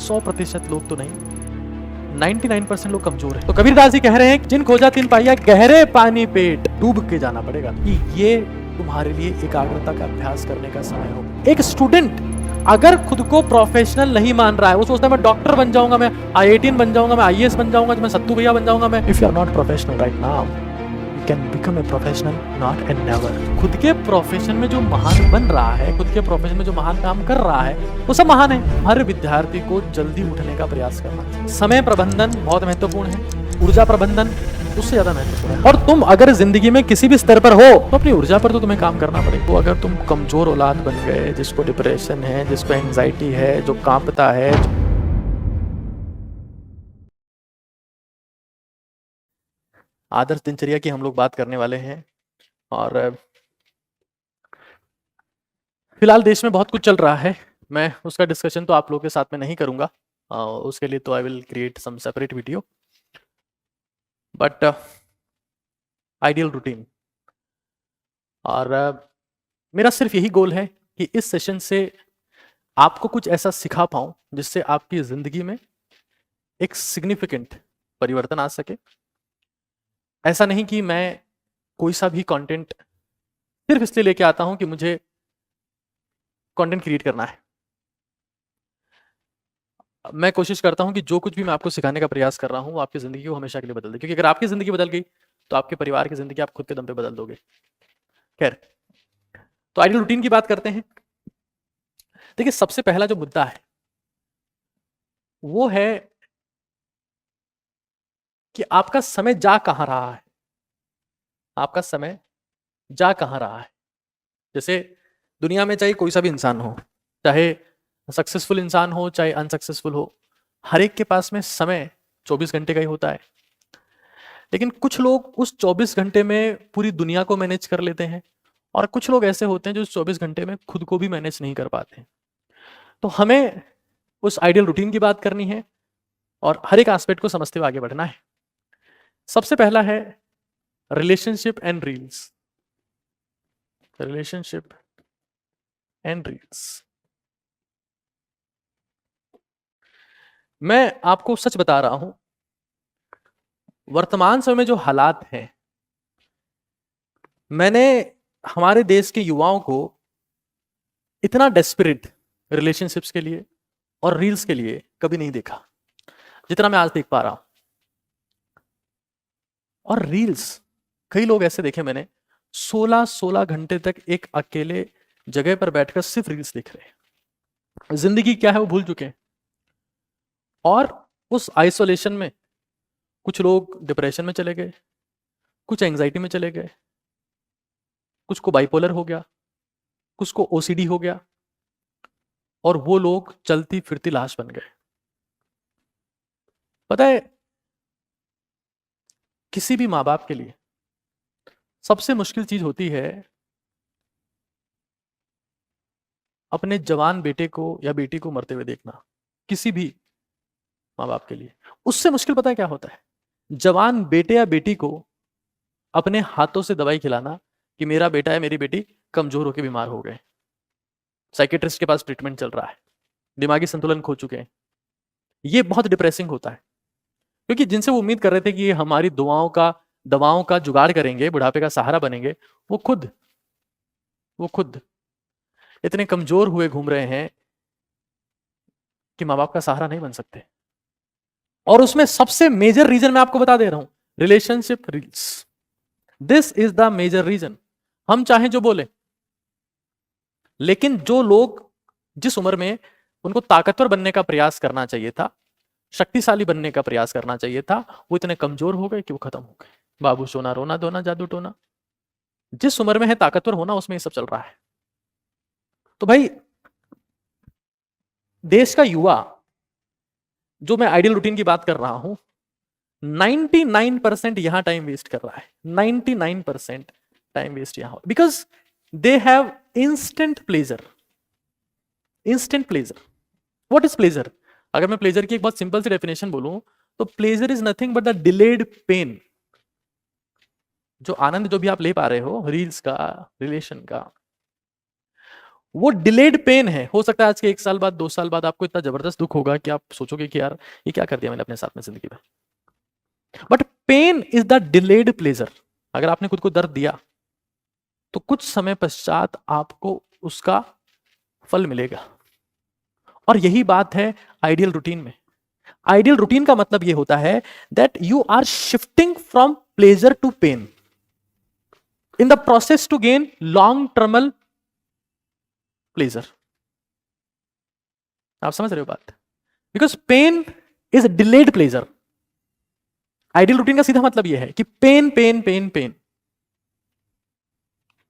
100% लोग तो नहीं, 99% लोग कमजोर हैं। तो कबीरदास जी कह रहे हैं जिन खोजा तिन पाया, गहरे पानी पेट डूब के जाना पड़ेगा, कि ये तुम्हारे लिए एकाग्रता का अभ्यास करने का समय हो। एक स्टूडेंट अगर खुद को प्रोफेशनल नहीं मान रहा है, वो सोचता है मैं डॉक्टर बन जाऊंगा, मैं IITN बन जाऊंगा, मैं IAS बन जाऊंगा, मैं सत्तू भैया बन जाऊंगा, मैं, if you are not professional right now, you can become a professional not and never. खुद के प्रोफेशन में जो महान बन रहा है, खुद के प्रोफेशन में जो महान काम कर रहा है, वो सब महान है। हर विद्यार्थी को जल्दी उठने का प्रयास करना चाहिए। समय प्रबंधन बहुत महत्वपूर्ण है, ऊर्जा प्रबंधन उससे ज्यादा महत्वपूर्ण है। और तुम अगर जिंदगी में किसी भी स्तर पर हो तो अपनी ऊर्जा पर तो तुम्हें काम करना पड़ेगा। तो अगर तुम कमजोर औलाद बन गए, जिसको डिप्रेशन है, जिसको एंजाइटी है, जो कांपता है, आदर्श दिनचर्या की हम लोग बात करने वाले हैं। और फिलहाल देश में बहुत कुछ चल रहा है, मैं उसका डिस्कशन तो आप लोगों के साथ में नहीं करूंगा, उसके लिए तो I will create some separate video. But ideal routine, और मेरा सिर्फ यही गोल है कि इस सेशन से आपको कुछ ऐसा सिखा पाऊं जिससे आपकी जिंदगी में एक सिग्निफिकेंट परिवर्तन आ सके। ऐसा नहीं कि मैं कोई सा भी कंटेंट सिर्फ इसलिए लेके आता हूं कि मुझे कंटेंट क्रिएट करना है। मैं कोशिश करता हूं कि जो कुछ भी मैं आपको सिखाने का प्रयास कर रहा हूं वो आपकी जिंदगी को हमेशा के लिए बदल दे, क्योंकि अगर आपकी जिंदगी बदल गई तो आपके परिवार की जिंदगी आप खुद के दम पे बदल दोगे। खैर, तो आइडियल रूटीन की बात करते हैं। देखिए, सबसे पहला जो मुद्दा है वो है कि आपका समय जा कहां रहा है। आपका समय जा कहां रहा है। जैसे दुनिया में चाहे कोई सा भी इंसान हो, चाहे सक्सेसफुल इंसान हो चाहे अनसक्सेसफुल हो, हर एक के पास में समय 24 घंटे का ही होता है। लेकिन कुछ लोग उस 24 घंटे में पूरी दुनिया को मैनेज कर लेते हैं, और कुछ लोग ऐसे होते हैं जो इस 24 घंटे में खुद को भी मैनेज नहीं कर पाते। तो हमें उस आइडियल रूटीन की बात करनी है और हर एक एस्पेक्ट को समझते हुए आगे बढ़ना है। सबसे पहला है relationship and reels. Relationship and reels. मैं आपको सच बता रहा हूं, वर्तमान समय में जो हालात हैं, मैंने हमारे देश के युवाओं को इतना डेस्परेट रिलेशनशिप्स के लिए और रील्स के लिए कभी नहीं देखा जितना मैं आज देख पा रहा हूं। और रील्स, कई लोग ऐसे देखे मैंने 16-16 घंटे तक एक अकेले जगह पर बैठकर सिर्फ रील्स देख रहे हैं। जिंदगी क्या है वो भूल चुके हैं। और उस आइसोलेशन में कुछ लोग डिप्रेशन में चले गए, कुछ एंजाइटी में चले गए, कुछ को बाइपोलर हो गया, कुछ को OCD हो गया, और वो लोग चलती फिरती लाश बन गए। पता है, किसी भी माँ बाप के लिए सबसे मुश्किल चीज होती है अपने जवान बेटे को या बेटी को मरते हुए देखना। किसी भी माँ बाप के लिए उससे मुश्किल पता है क्या होता है? जवान बेटे या बेटी को अपने हाथों से दवाई खिलाना कि मेरा बेटा या मेरी बेटी कमजोर होकर बीमार हो गए, साइकेट्रिस्ट के पास ट्रीटमेंट चल रहा है, दिमागी संतुलन खो चुके हैं। ये बहुत डिप्रेसिंग होता है, क्योंकि जिनसे वो उम्मीद कर रहे थे कि ये हमारी दवाओं का जुगाड़ करेंगे, बुढ़ापे का सहारा बनेंगे, वो खुद इतने कमजोर हुए घूम रहे हैं कि माँ बाप का सहारा नहीं बन सकते। और उसमें सबसे मेजर रीजन मैं आपको बता दे रहा हूं, relationship reels. This is the major reason. हम चाहें जो बोले, लेकिन जो लोग जिस उम्र में उनको ताकतवर बनने का प्रयास करना चाहिए था, शक्तिशाली बनने का प्रयास करना चाहिए था, वो इतने कमजोर हो गए कि वो खत्म हो गए। बाबू सोना रोना धोना जादू टोना। जिस उम्र में है ताकतवर होना, उसमें ये सब चल रहा है। तो भाई, देश का युवा, जो मैं आइडियल रूटीन की बात कर रहा हूं, 99% यहां टाइम वेस्ट कर रहा है। 99% टाइम वेस्ट यहां, because they have instant pleasure. Instant pleasure. What is pleasure? अगर मैं प्लेजर की एक बहुत सिंपल सी डेफिनेशन बोलूं तो pleasure is nothing but the delayed pain. जो आनंद जो भी आप ले पा रहे हो रील्स का, रिलेशन का, वो डिलेड पेन है। हो सकता है आज के 1 साल बाद 2 साल बाद आपको इतना जबरदस्त दुख होगा कि आप सोचोगे कि यार ये क्या कर दिया मैंने अपने साथ में जिंदगी में। But pain is the delayed pleasure. अगर आपने खुद को दर्द दिया तो कुछ समय पश्चात आपको उसका फल मिलेगा। और यही बात है आइडियल रूटीन में। आइडियल रूटीन का मतलब यह होता है that you are shifting from pleasure to pain in the process to gain long term pleasure. आप समझ रहे हो बात? Because pain is delayed pleasure. Ideal routine का सीधा मतलब यह है कि pain pain pain pain,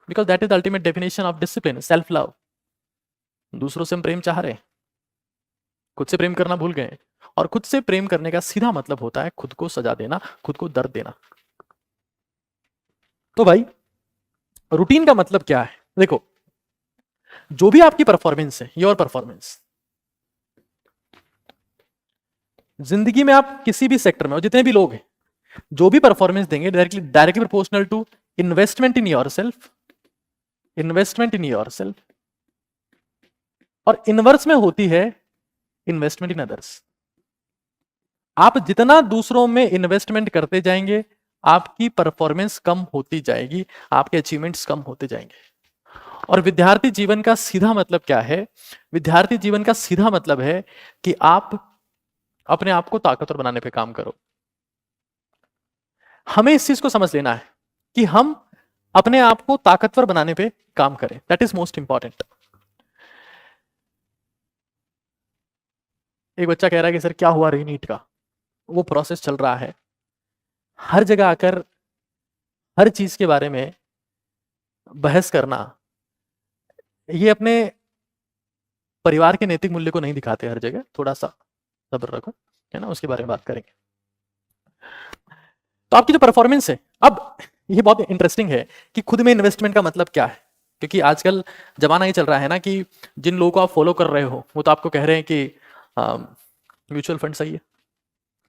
because that is the ultimate definition of discipline, self love. दूसरों से हम प्रेम चाह रहे हैं, खुद से प्रेम करना भूल गए। और खुद से प्रेम करने का सीधा मतलब होता है खुद को सजा देना, खुद को दर्द देना। तो भाई रूटीन का मतलब क्या है? देखो, जो भी आपकी परफॉर्मेंस है, योर परफॉर्मेंस, जिंदगी में आप किसी भी सेक्टर में, और जितने भी लोग हैं, जो भी परफॉर्मेंस देंगे directly proportional to investment in yourself, investment in yourself, और इनवर्स में होती है इन्वेस्टमेंट इन अदर्स। आप जितना दूसरों में इन्वेस्टमेंट करते जाएंगे, आपकी परफॉर्मेंस कम होती जाएगी, आपके अचीवमेंट्स कम होते जाएंगे। और विद्यार्थी जीवन का सीधा मतलब क्या है? विद्यार्थी जीवन का सीधा मतलब है कि आप अपने आप को ताकतवर बनाने पे काम करो। हमें इस चीज को समझ लेना है कि हम अपने आप को ताकतवर बनाने पे काम करें। That is most important. एक बच्चा कह रहा है कि सर क्या हुआ री नीट का? वो प्रोसेस चल रहा है। हर जगह आकर हर चीज के बारे में बहस करना, ये अपने परिवार के नैतिक मूल्य को नहीं दिखाते। हर जगह थोड़ा सा सब्र रखो, है ना, उसके बारे में बात करेंगे। तो आपकी जो परफॉर्मेंस है, अब ये बहुत इंटरेस्टिंग है कि खुद में इन्वेस्टमेंट का मतलब क्या है। क्योंकि आजकल जमाना ये चल रहा है ना कि जिन लोगों को आप फॉलो कर रहे हो वो तो आपको कह रहे हैं कि म्यूचुअल फंड सही है,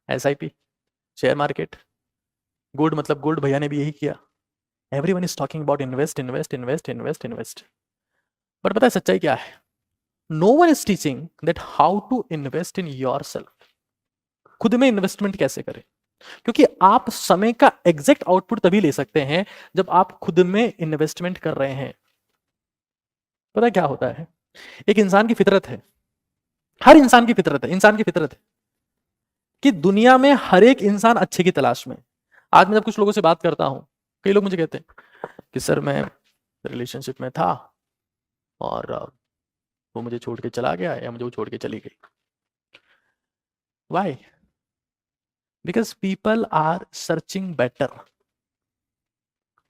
SIP, शेयर मार्केट, गुड मतलब गुड, भैया ने भी यही किया। Everyone is talking about invest invest invest invest invest. But पता है सच्चाई क्या है? No one is teaching that how to invest in yourself. खुद में इन्वेस्टमेंट कैसे करें? क्योंकि आप समय का एग्जैक्ट आउटपुट तभी ले सकते हैं जब आप खुद में इन्वेस्टमेंट कर रहे हैं। पता है क्या होता है? एक इंसान की फितरत है, हर इंसान की फितरत है, इंसान की फितरत है कि दुनिया में हर एक इंसान अच्छे की तलाश में। आज मैं जब कुछ लोगों से बात करता हूं, कई लोग मुझे कहते हैं कि सर मैं रिलेशनशिप में था और वो मुझे छोड़ के चला गया या मुझे वो छोड़ के चली गई। Why? Because people are searching better.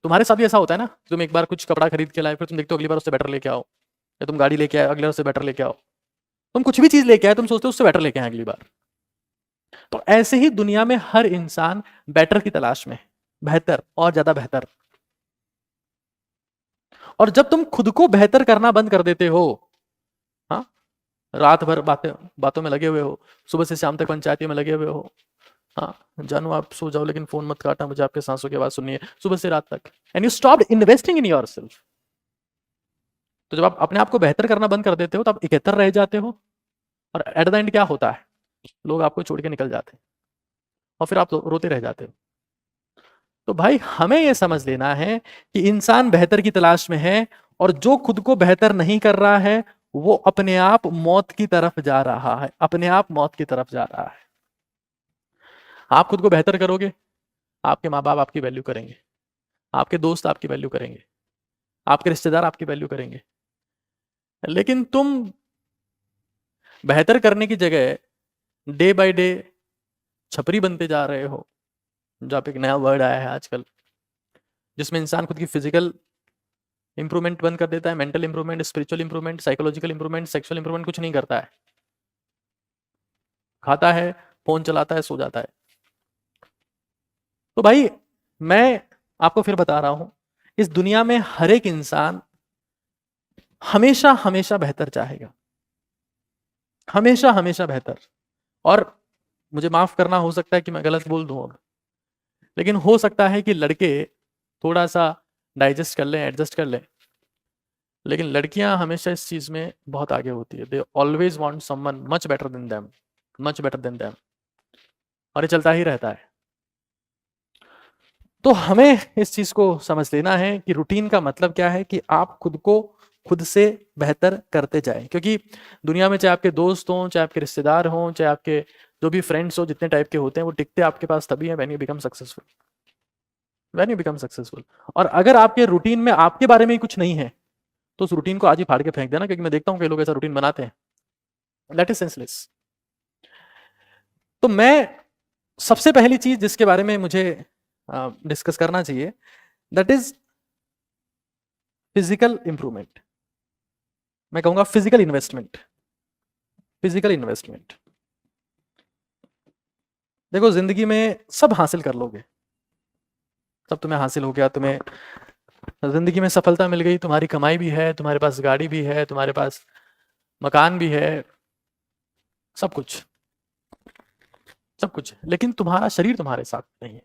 तुम्हारे साथ भी ऐसा होता है ना, तुम एक बार कुछ कपड़ा खरीद के लाए, फिर तुम देखते हो अगली बार उससे बेटर लेके आओ, या तुम गाड़ी लेके आए अगली बार उससे बेटर लेके आओ। तुम कुछ भी चीज लेके आए, तुम सोचते हो उससे बेटर लेके आए अगली बार। तो ऐसे ही दुनिया में हर इंसान बेटर की तलाश में, बेहतर और ज्यादा बेहतर। और जब तुम खुद को बेहतर करना बंद कर देते हो, हाँ, रात भर बातों में लगे हुए हो, सुबह से शाम तक पंचायती में लगे हुए हो, हाँ, जानू आप सो जाओ लेकिन फोन मत काटना, मुझे आपके सांसों की आवाज सुननी है, सुबह से रात तक, and you stopped investing in yourself. तो जब आप अपने आप को बेहतर करना बंद कर देते हो तो आप इकहत्तर रह जाते हो, और एट द एंड क्या होता है? लोग आपको छोड़ के निकल जाते हैं और फिर आप रोते रह जाते हो। तो भाई हमें यह समझ लेना है कि इंसान बेहतर की तलाश में है, और जो खुद को बेहतर नहीं कर रहा है वो अपने आप मौत की तरफ जा रहा है, अपने आप मौत की तरफ जा रहा है। आप खुद को बेहतर करोगे, आपके माँ बाप आपकी वैल्यू करेंगे, आपके दोस्त आपकी वैल्यू करेंगे, आपके रिश्तेदार आपकी वैल्यू करेंगे। लेकिन तुम बेहतर करने की जगह डे बाय डे छपरी बनते जा रहे हो, जो आप एक नया वर्ड आया है आजकल, जिसमें इंसान खुद की फिजिकल इंप्रूवमेंट बंद कर देता है, mental improvement, spiritual improvement, psychological improvement, sexual improvement कुछ नहीं करता है। खाता है, फोन चलाता है, सो जाता है। तो भाई मैं आपको फिर बता रहा हूं, इस दुनिया में हर एक इंसान हमेशा हमेशा बेहतर चाहेगा, हमेशा हमेशा बेहतर। और मुझे माफ करना, हो सकता है कि मैं गलत बोल दूं अब, लेकिन हो सकता है कि लड़के थोड़ा सा डाइजेस्ट कर लें, एडजस्ट कर लें। लेकिन लड़कियां हमेशा इस चीज में बहुत आगे होती है। They always want someone much better than them, much better than them, और ये चलता ही रहता है। तो हमें इस चीज को समझ लेना है कि रूटीन का मतलब क्या है, कि आप खुद को खुद से बेहतर करते जाएं। क्योंकि दुनिया में चाहे आपके दोस्त हों, चाहे आपके रिश्तेदार हों, चाहे आपके जो भी फ्रेंड्स हो, जितने टाइप के होते हैं, वो टिकते आपके पास तभी है when you become successful, when you become successful. और अगर आपके रूटीन में आपके बारे में ही कुछ नहीं है, तो उस रूटीन को आज ही फाड़ के फेंक देना। क्योंकि मैं देखता हूं कई लोग ऐसा रूटीन बनाते हैं, दैट इज सेंसलेस। तो मैं सबसे पहली चीज जिसके बारे में मुझे डिस्कस करना चाहिए, दैट इज फिजिकल इंप्रूवमेंट। मैं कहूंगा फिजिकल इन्वेस्टमेंट। फिजिकल इन्वेस्टमेंट, देखो जिंदगी में सब हासिल कर लोगे, सब तुम्हें हासिल हो गया, तुम्हें जिंदगी में सफलता मिल गई, तुम्हारी कमाई भी है, तुम्हारे पास गाड़ी भी है, तुम्हारे पास मकान भी है, सब कुछ, सब कुछ, लेकिन तुम्हारा शरीर तुम्हारे साथ नहीं है।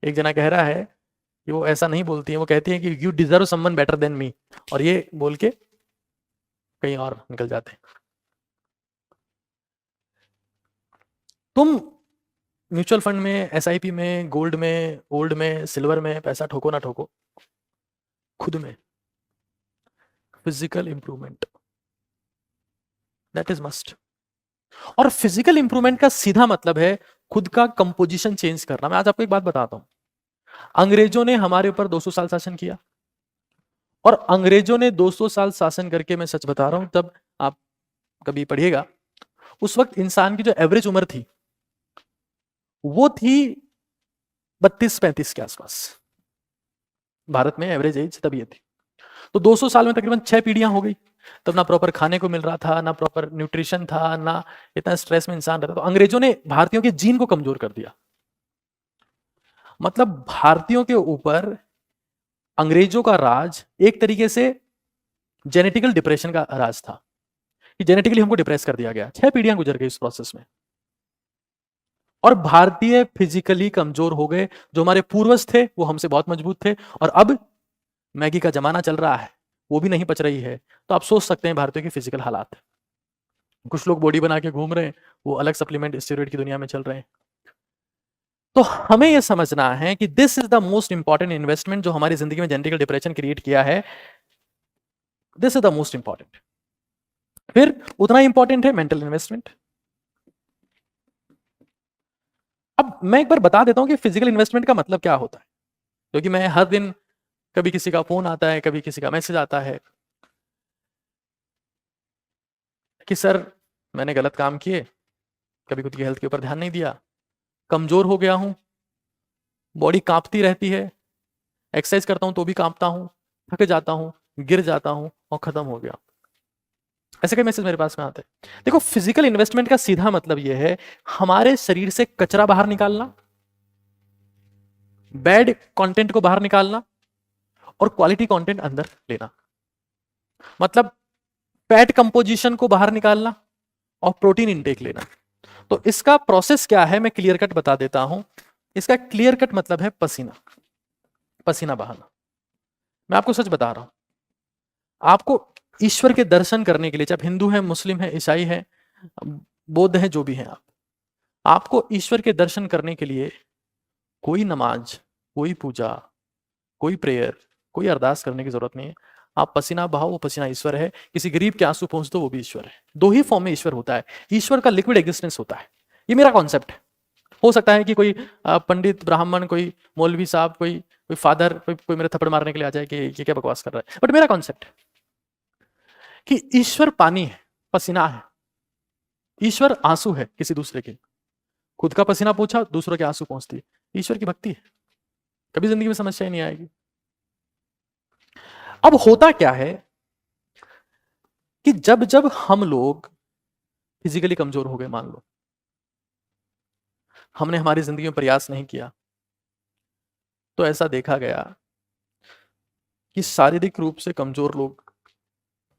एक जना कह रहा है कि वो ऐसा नहीं बोलती है, वो कहती है कि you deserve someone better than me, और ये बोल के कहीं और निकल जाते हैं। तुम म्यूचुअल फंड में, एसआईपी में, गोल्ड में, ओल्ड में, सिल्वर में पैसा ठोको ना ठोको, खुद में physical improvement, that is must. और फिजिकल इंप्रूवमेंट का सीधा मतलब है खुद का कंपोजिशन चेंज करना। मैं आज आपको एक बात बताता हूं, अंग्रेजों ने हमारे ऊपर 200 साल शासन किया, और अंग्रेजों ने 200 साल शासन करके, मैं सच बता रहा हूं, तब आप कभी पढ़िएगा, उस वक्त इंसान की जो एवरेज उम्र थी वो थी 32-35 के आसपास। भारत में एवरेज एज तब ये थी। तो 200 साल में तकरीबन 6 पीढ़ियां हो गई। तब ना प्रॉपर खाने को मिल रहा था, ना प्रॉपर न्यूट्रिशन था, ना इतना स्ट्रेस में इंसान रहता। तो अंग्रेजों ने भारतीयों के जीन को कमजोर कर दिया। मतलब भारतीयों के ऊपर अंग्रेजों का राज एक तरीके से जेनेटिकल डिप्रेशन का राज था, कि जेनेटिकली हमको डिप्रेस कर दिया गया। 6 पीढ़ियां गुजर गई इस प्रोसेस में, और भारतीय फिजिकली कमजोर हो गए। जो हमारे पूर्वज थे वो हमसे बहुत मजबूत थे, और अब मैगी का जमाना चल रहा है, वो भी नहीं पच रही है। तो आप सोच सकते हैं भारतीयों के फिजिकल हालात। कुछ लोग बॉडी बना के घूम रहे हैं, वो अलग सप्लीमेंट स्टेरॉइड की दुनिया में चल रहे हैं। तो हमें यह समझना है कि this is the most important investment जो हमारी जिंदगी में जेनेटिकल डिप्रेशन क्रिएट किया है। This is the most important. फिर उतना इंपॉर्टेंट है मेंटल इन्वेस्टमेंट। अब मैं एक बार बता देता हूं कि फिजिकल इन्वेस्टमेंट का मतलब क्या होता है, क्योंकि मैं हर दिन, कभी किसी का फोन आता है, कभी किसी का मैसेज आता है कि सर मैंने गलत काम किए, कभी खुद की हेल्थ के ऊपर ध्यान नहीं दिया, कमजोर हो गया हूं, बॉडी कांपती रहती है, एक्सरसाइज करता हूं तो भी कांपता हूं, थक जाता हूं, गिर जाता हूं और खत्म हो गया। ऐसे कई मैसेज मेरे पास में आते हैं। देखो फिजिकल इन्वेस्टमेंट का सीधा मतलब यह है हमारे शरीर से कचरा बाहर निकालना, बैड कंटेंट को बाहर निकालना, और क्वालिटी कंटेंट अंदर लेना। मतलब फैट कंपोजिशन को बाहर निकालना और प्रोटीन इंटेक लेना। तो इसका प्रोसेस क्या है मैं क्लियर कट बता देता हूं। इसका क्लियर कट मतलब है पसीना, पसीना बहाना। मैं आपको सच बता रहा हूं, आपको ईश्वर के दर्शन करने के लिए, चाहे हिंदू है, मुस्लिम है, ईसाई है, बौद्ध है, जो भी है, आपको ईश्वर के दर्शन करने के लिए कोई नमाज, कोई पूजा, कोई प्रेयर, कोई अरदास करने की जरूरत नहीं है। आप पसीना बहाओ, वो पसीना ईश्वर है। किसी गरीब के आंसू पहुंच दो, वो भी ईश्वर है। दो ही फॉर्म में ईश्वर होता है। ईश्वर का लिक्विड एग्जिस्टेंस होता है। ये मेरा कॉन्सेप्ट है। हो सकता है कि कोई पंडित, ब्राह्मण, कोई मौलवी साहब, कोई फादर, कोई मेरे थप्पड़ मारने के लिए आ जाए कि ये क्या बकवास कर रहा है, बट मेरा कॉन्सेप्ट है कि ईश्वर पानी है, पसीना है। ईश्वर आंसू है किसी दूसरे के। खुद का पसीना पूछा, दूसरों के आंसू पहुंचती है। ईश्वर की भक्ति है। कभी जिंदगी में समस्या ही नहीं आएगी। अब होता क्या है कि जब जब हम लोग फिजिकली कमजोर हो गए, मान लो हमने हमारी जिंदगी में प्रयास नहीं किया, तो ऐसा देखा गया कि शारीरिक रूप से कमजोर लोग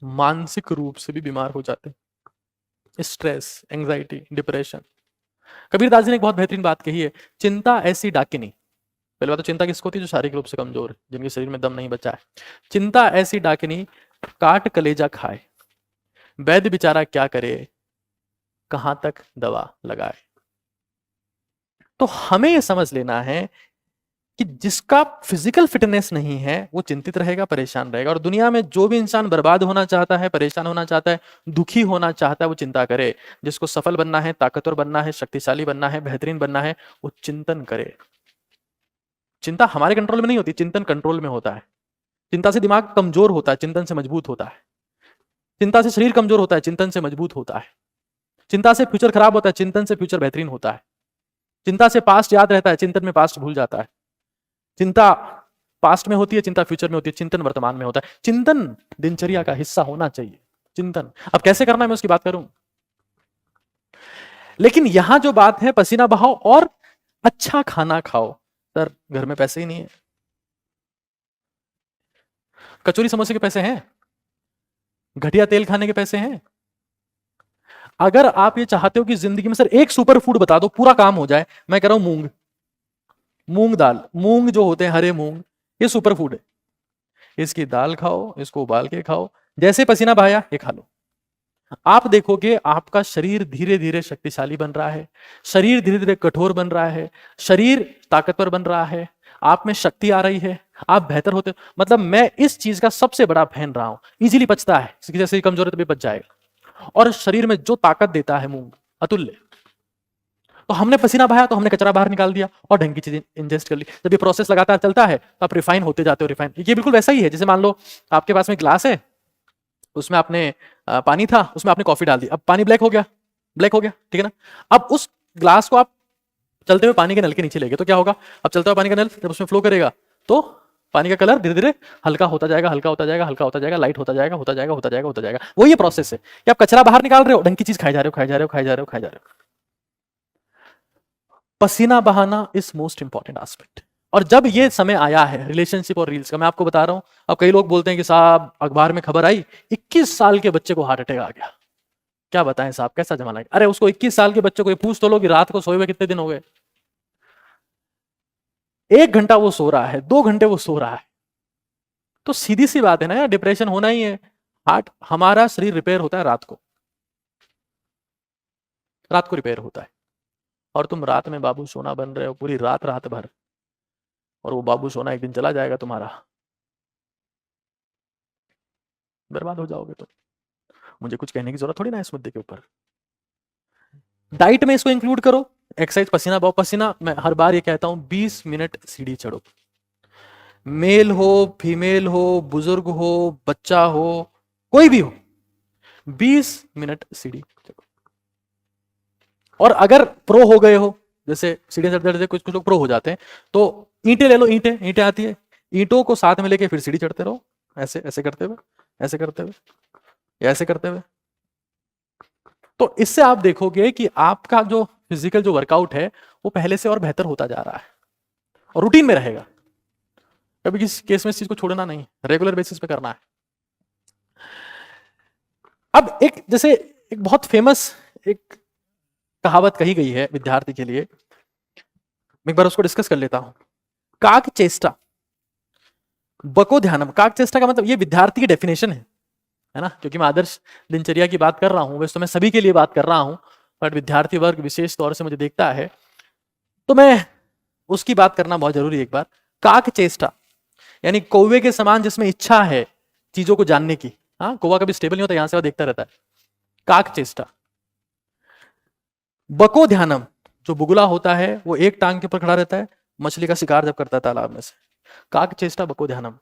मानसिक रूप से भी बीमार हो जाते हैं। Stress, anxiety, depression. Kabirdas ji ने एक बहुत बेहतरीन बात कही है, चिंता ऐसी डाकिनी, पहले बात तो चिंता किसको होती है? जो शारीरिक रूप से कमजोर है, जिनके शरीर में दम नहीं बचा है। चिंता ऐसी डाकिनी काट कलेजा खाए, वैद्य बेचारा क्या करे, कहां तक दवा लगाए। तो हमें यह समझ लेना है कि जिसका फिजिकल फिटनेस नहीं है वो चिंतित रहेगा, परेशान रहेगा। और दुनिया में जो भी इंसान बर्बाद होना चाहता है, परेशान होना चाहता है, दुखी होना चाहता है, वो चिंता करे। जिसको सफल बनना है, ताकतवर बनना है, शक्तिशाली बनना है, बेहतरीन बनना है, वो चिंतन करे। चिंता हमारे कंट्रोल में नहीं होती, चिंतन कंट्रोल में होता है। चिंता से दिमाग कमजोर होता है, चिंतन से मजबूत होता है। चिंता से शरीर कमजोर होता है, चिंतन से मजबूत होता है। चिंता से फ्यूचर खराब होता है, चिंतन से फ्यूचर बेहतरीन होता है। चिंता से पास्ट याद रहता है, चिंतन में पास्ट भूल जाता है। चिंता पास्ट में होती है, चिंता फ्यूचर में होती है, चिंतन वर्तमान में होता है। चिंतन दिनचर्या का हिस्सा होना चाहिए। चिंतन अब कैसे करना है मैं उसकी बात करूं, लेकिन यहां जो बात है पसीना बहाओ और अच्छा खाना खाओ। सर घर में पैसे ही नहीं है, कचौरी समोसे के पैसे हैं, घटिया तेल खाने के पैसे हैं। अगर आप ये चाहते हो कि जिंदगी में सर एक सुपर फूड बता दो पूरा काम हो जाए, मैं कह रहा हूं मूंग, मूंग दाल। मूंग जो होते हैं हरे मूंग, ये सुपर फूड है। इसकी दाल खाओ, इसको उबाल के खाओ, जैसे पसीना बहाया ये खा लो। आप देखोगे आपका शरीर धीरे धीरे शक्तिशाली बन रहा है, शरीर धीरे धीरे कठोर बन रहा है, शरीर ताकतवर बन रहा है, आप में शक्ति आ रही है, आप बेहतर होते। मतलब मैं इस चीज का सबसे बड़ा फैन रहा हूं। इजीली पचता है, जैसे कमजोर है तभी पच जाएगा। और शरीर में जो ताकत देता है मूंग, अतुल्य। तो हमने पसीना बहाया तो हमने कचरा बाहर निकाल दिया और ढंग की चीजें इंजेस्ट कर ली। जब ये प्रोसेस लगातार चलता है तो आप रिफाइन होते जाते हो। रिफाइन ये बिल्कुल वैसा ही है जैसे मान लो आपके पास में ग्लास है, उसमें आपने पानी था, उसमें आपने कॉफी डाल दी, अब पानी ब्लैक हो गया, ब्लैक हो गया, ठीक है ना। अब उस ग्लास को आप चलते हुए पानी के नल के नीचे ले गए तो क्या होगा? अब चलता हुआ पानी का नल जब उसमें फ्लो करेगा तो पानी का कलर धीरे धीरे हल्का होता जाएगा, हल्का होता जाएगा, हल्का होता जाएगा, लाइट होता जाएगा, होता जाएगा, होता जाएगा, होता जाएगा। वो ये प्रोसेस है कि आप कचरा बाहर निकाल रहे हो, ढंग की चीज खाए जा रहे हो, खाए जा रहे हो, खाए जा रहे हो, खाए जा रहे हो। पसीना बहाना इज मोस्ट इंपॉर्टेंट एस्पेक्ट। और जब ये समय आया है रिलेशनशिप और रील्स का, मैं आपको बता रहा हूं, अब कई लोग बोलते हैं कि साहब अखबार में खबर आई 21 साल के बच्चे को हार्ट अटैक आ गया। क्या बताएं साहब, कैसा जमाना है? अरे उसको 21 साल के बच्चे को ये पूछ तो लो कि रात को सोए हुए कितने दिन हो गए। 1 घंटा वो सो रहा है, 2 घंटे वो सो रहा है। तो सीधी सी बात है ना यार, डिप्रेशन होना ही है। हार्ट, हमारा शरीर रिपेयर होता है रात को, रात को रिपेयर होता है। और तुम रात में बाबू सोना बन रहे हो पूरी रात, रात भर, और वो बाबू सोना एक दिन चला जाएगा तुम्हारा, बर्बाद हो जाओगे। तो मुझे कुछ कहने की जरूरत थोड़ी ना इस मुद्दे के ऊपर। डाइट में इसको इंक्लूड करो, एक्सरसाइज, पसीना बहाओ। पसीना, मैं हर बार ये कहता हूं 20 मिनट सीढ़ी चढ़ो। मेल हो, फीमेल हो, बुजुर्ग हो, बच्चा हो, कोई भी हो, 20 मिनट सीढ़ी चढ़ो। और अगर प्रो हो गए हो, जैसे सीढ़ी चढ़ते चढ़ते कुछ कुछ लोग प्रो हो जाते हैं, तो ईंटें ले लो, ईंटें, ईंटें आती है, ईंटों को साथ में लेके फिर सीढ़ी चढ़ते रहो, ऐसे ऐसे करते हुए, ऐसे करते हुए, ऐसे करते हुए। तो इससे आप देखोगे कि आपका जो फिजिकल जो वर्कआउट है वो पहले से और बेहतर होता जा रहा है और रूटीन में रहेगा। कभी किसी केस में इस चीज को छोड़ना नहीं, रेगुलर बेसिस पे करना है। अब एक जैसे एक बहुत फेमस एक कहावत कही गई है विद्यार्थी के लिए, मैं एक बार उसको डिस्कस कर लेता हूं। काक चेष्टा बको ध्यानम। काक चेष्टा का मतलब ये विद्यार्थी की डेफिनेशन है ना, क्योंकि मैं आदर्श दिनचर्या की बात कर रहा हूं, वैसे तो मैं सभी के लिए बात कर रहा हूं, बट विद्यार्थी वर्ग विशेष तौर से मुझे देखता है तो मैं उसकी बात करना बहुत जरूरी है। एक बार, काक चेष्टा यानी कौवे के समान जिसमें इच्छा है चीजों को जानने की। हाँ, कौवा कभी स्टेबल नहीं होता, यहां से वहां देखता रहता है। काक चेष्टा। बको ध्यानम, जो बुगला होता है वो एक टांग के ऊपर खड़ा रहता है, मछली का शिकार जब करता है तालाब में से। काक चेष्टा बको ध्यानम।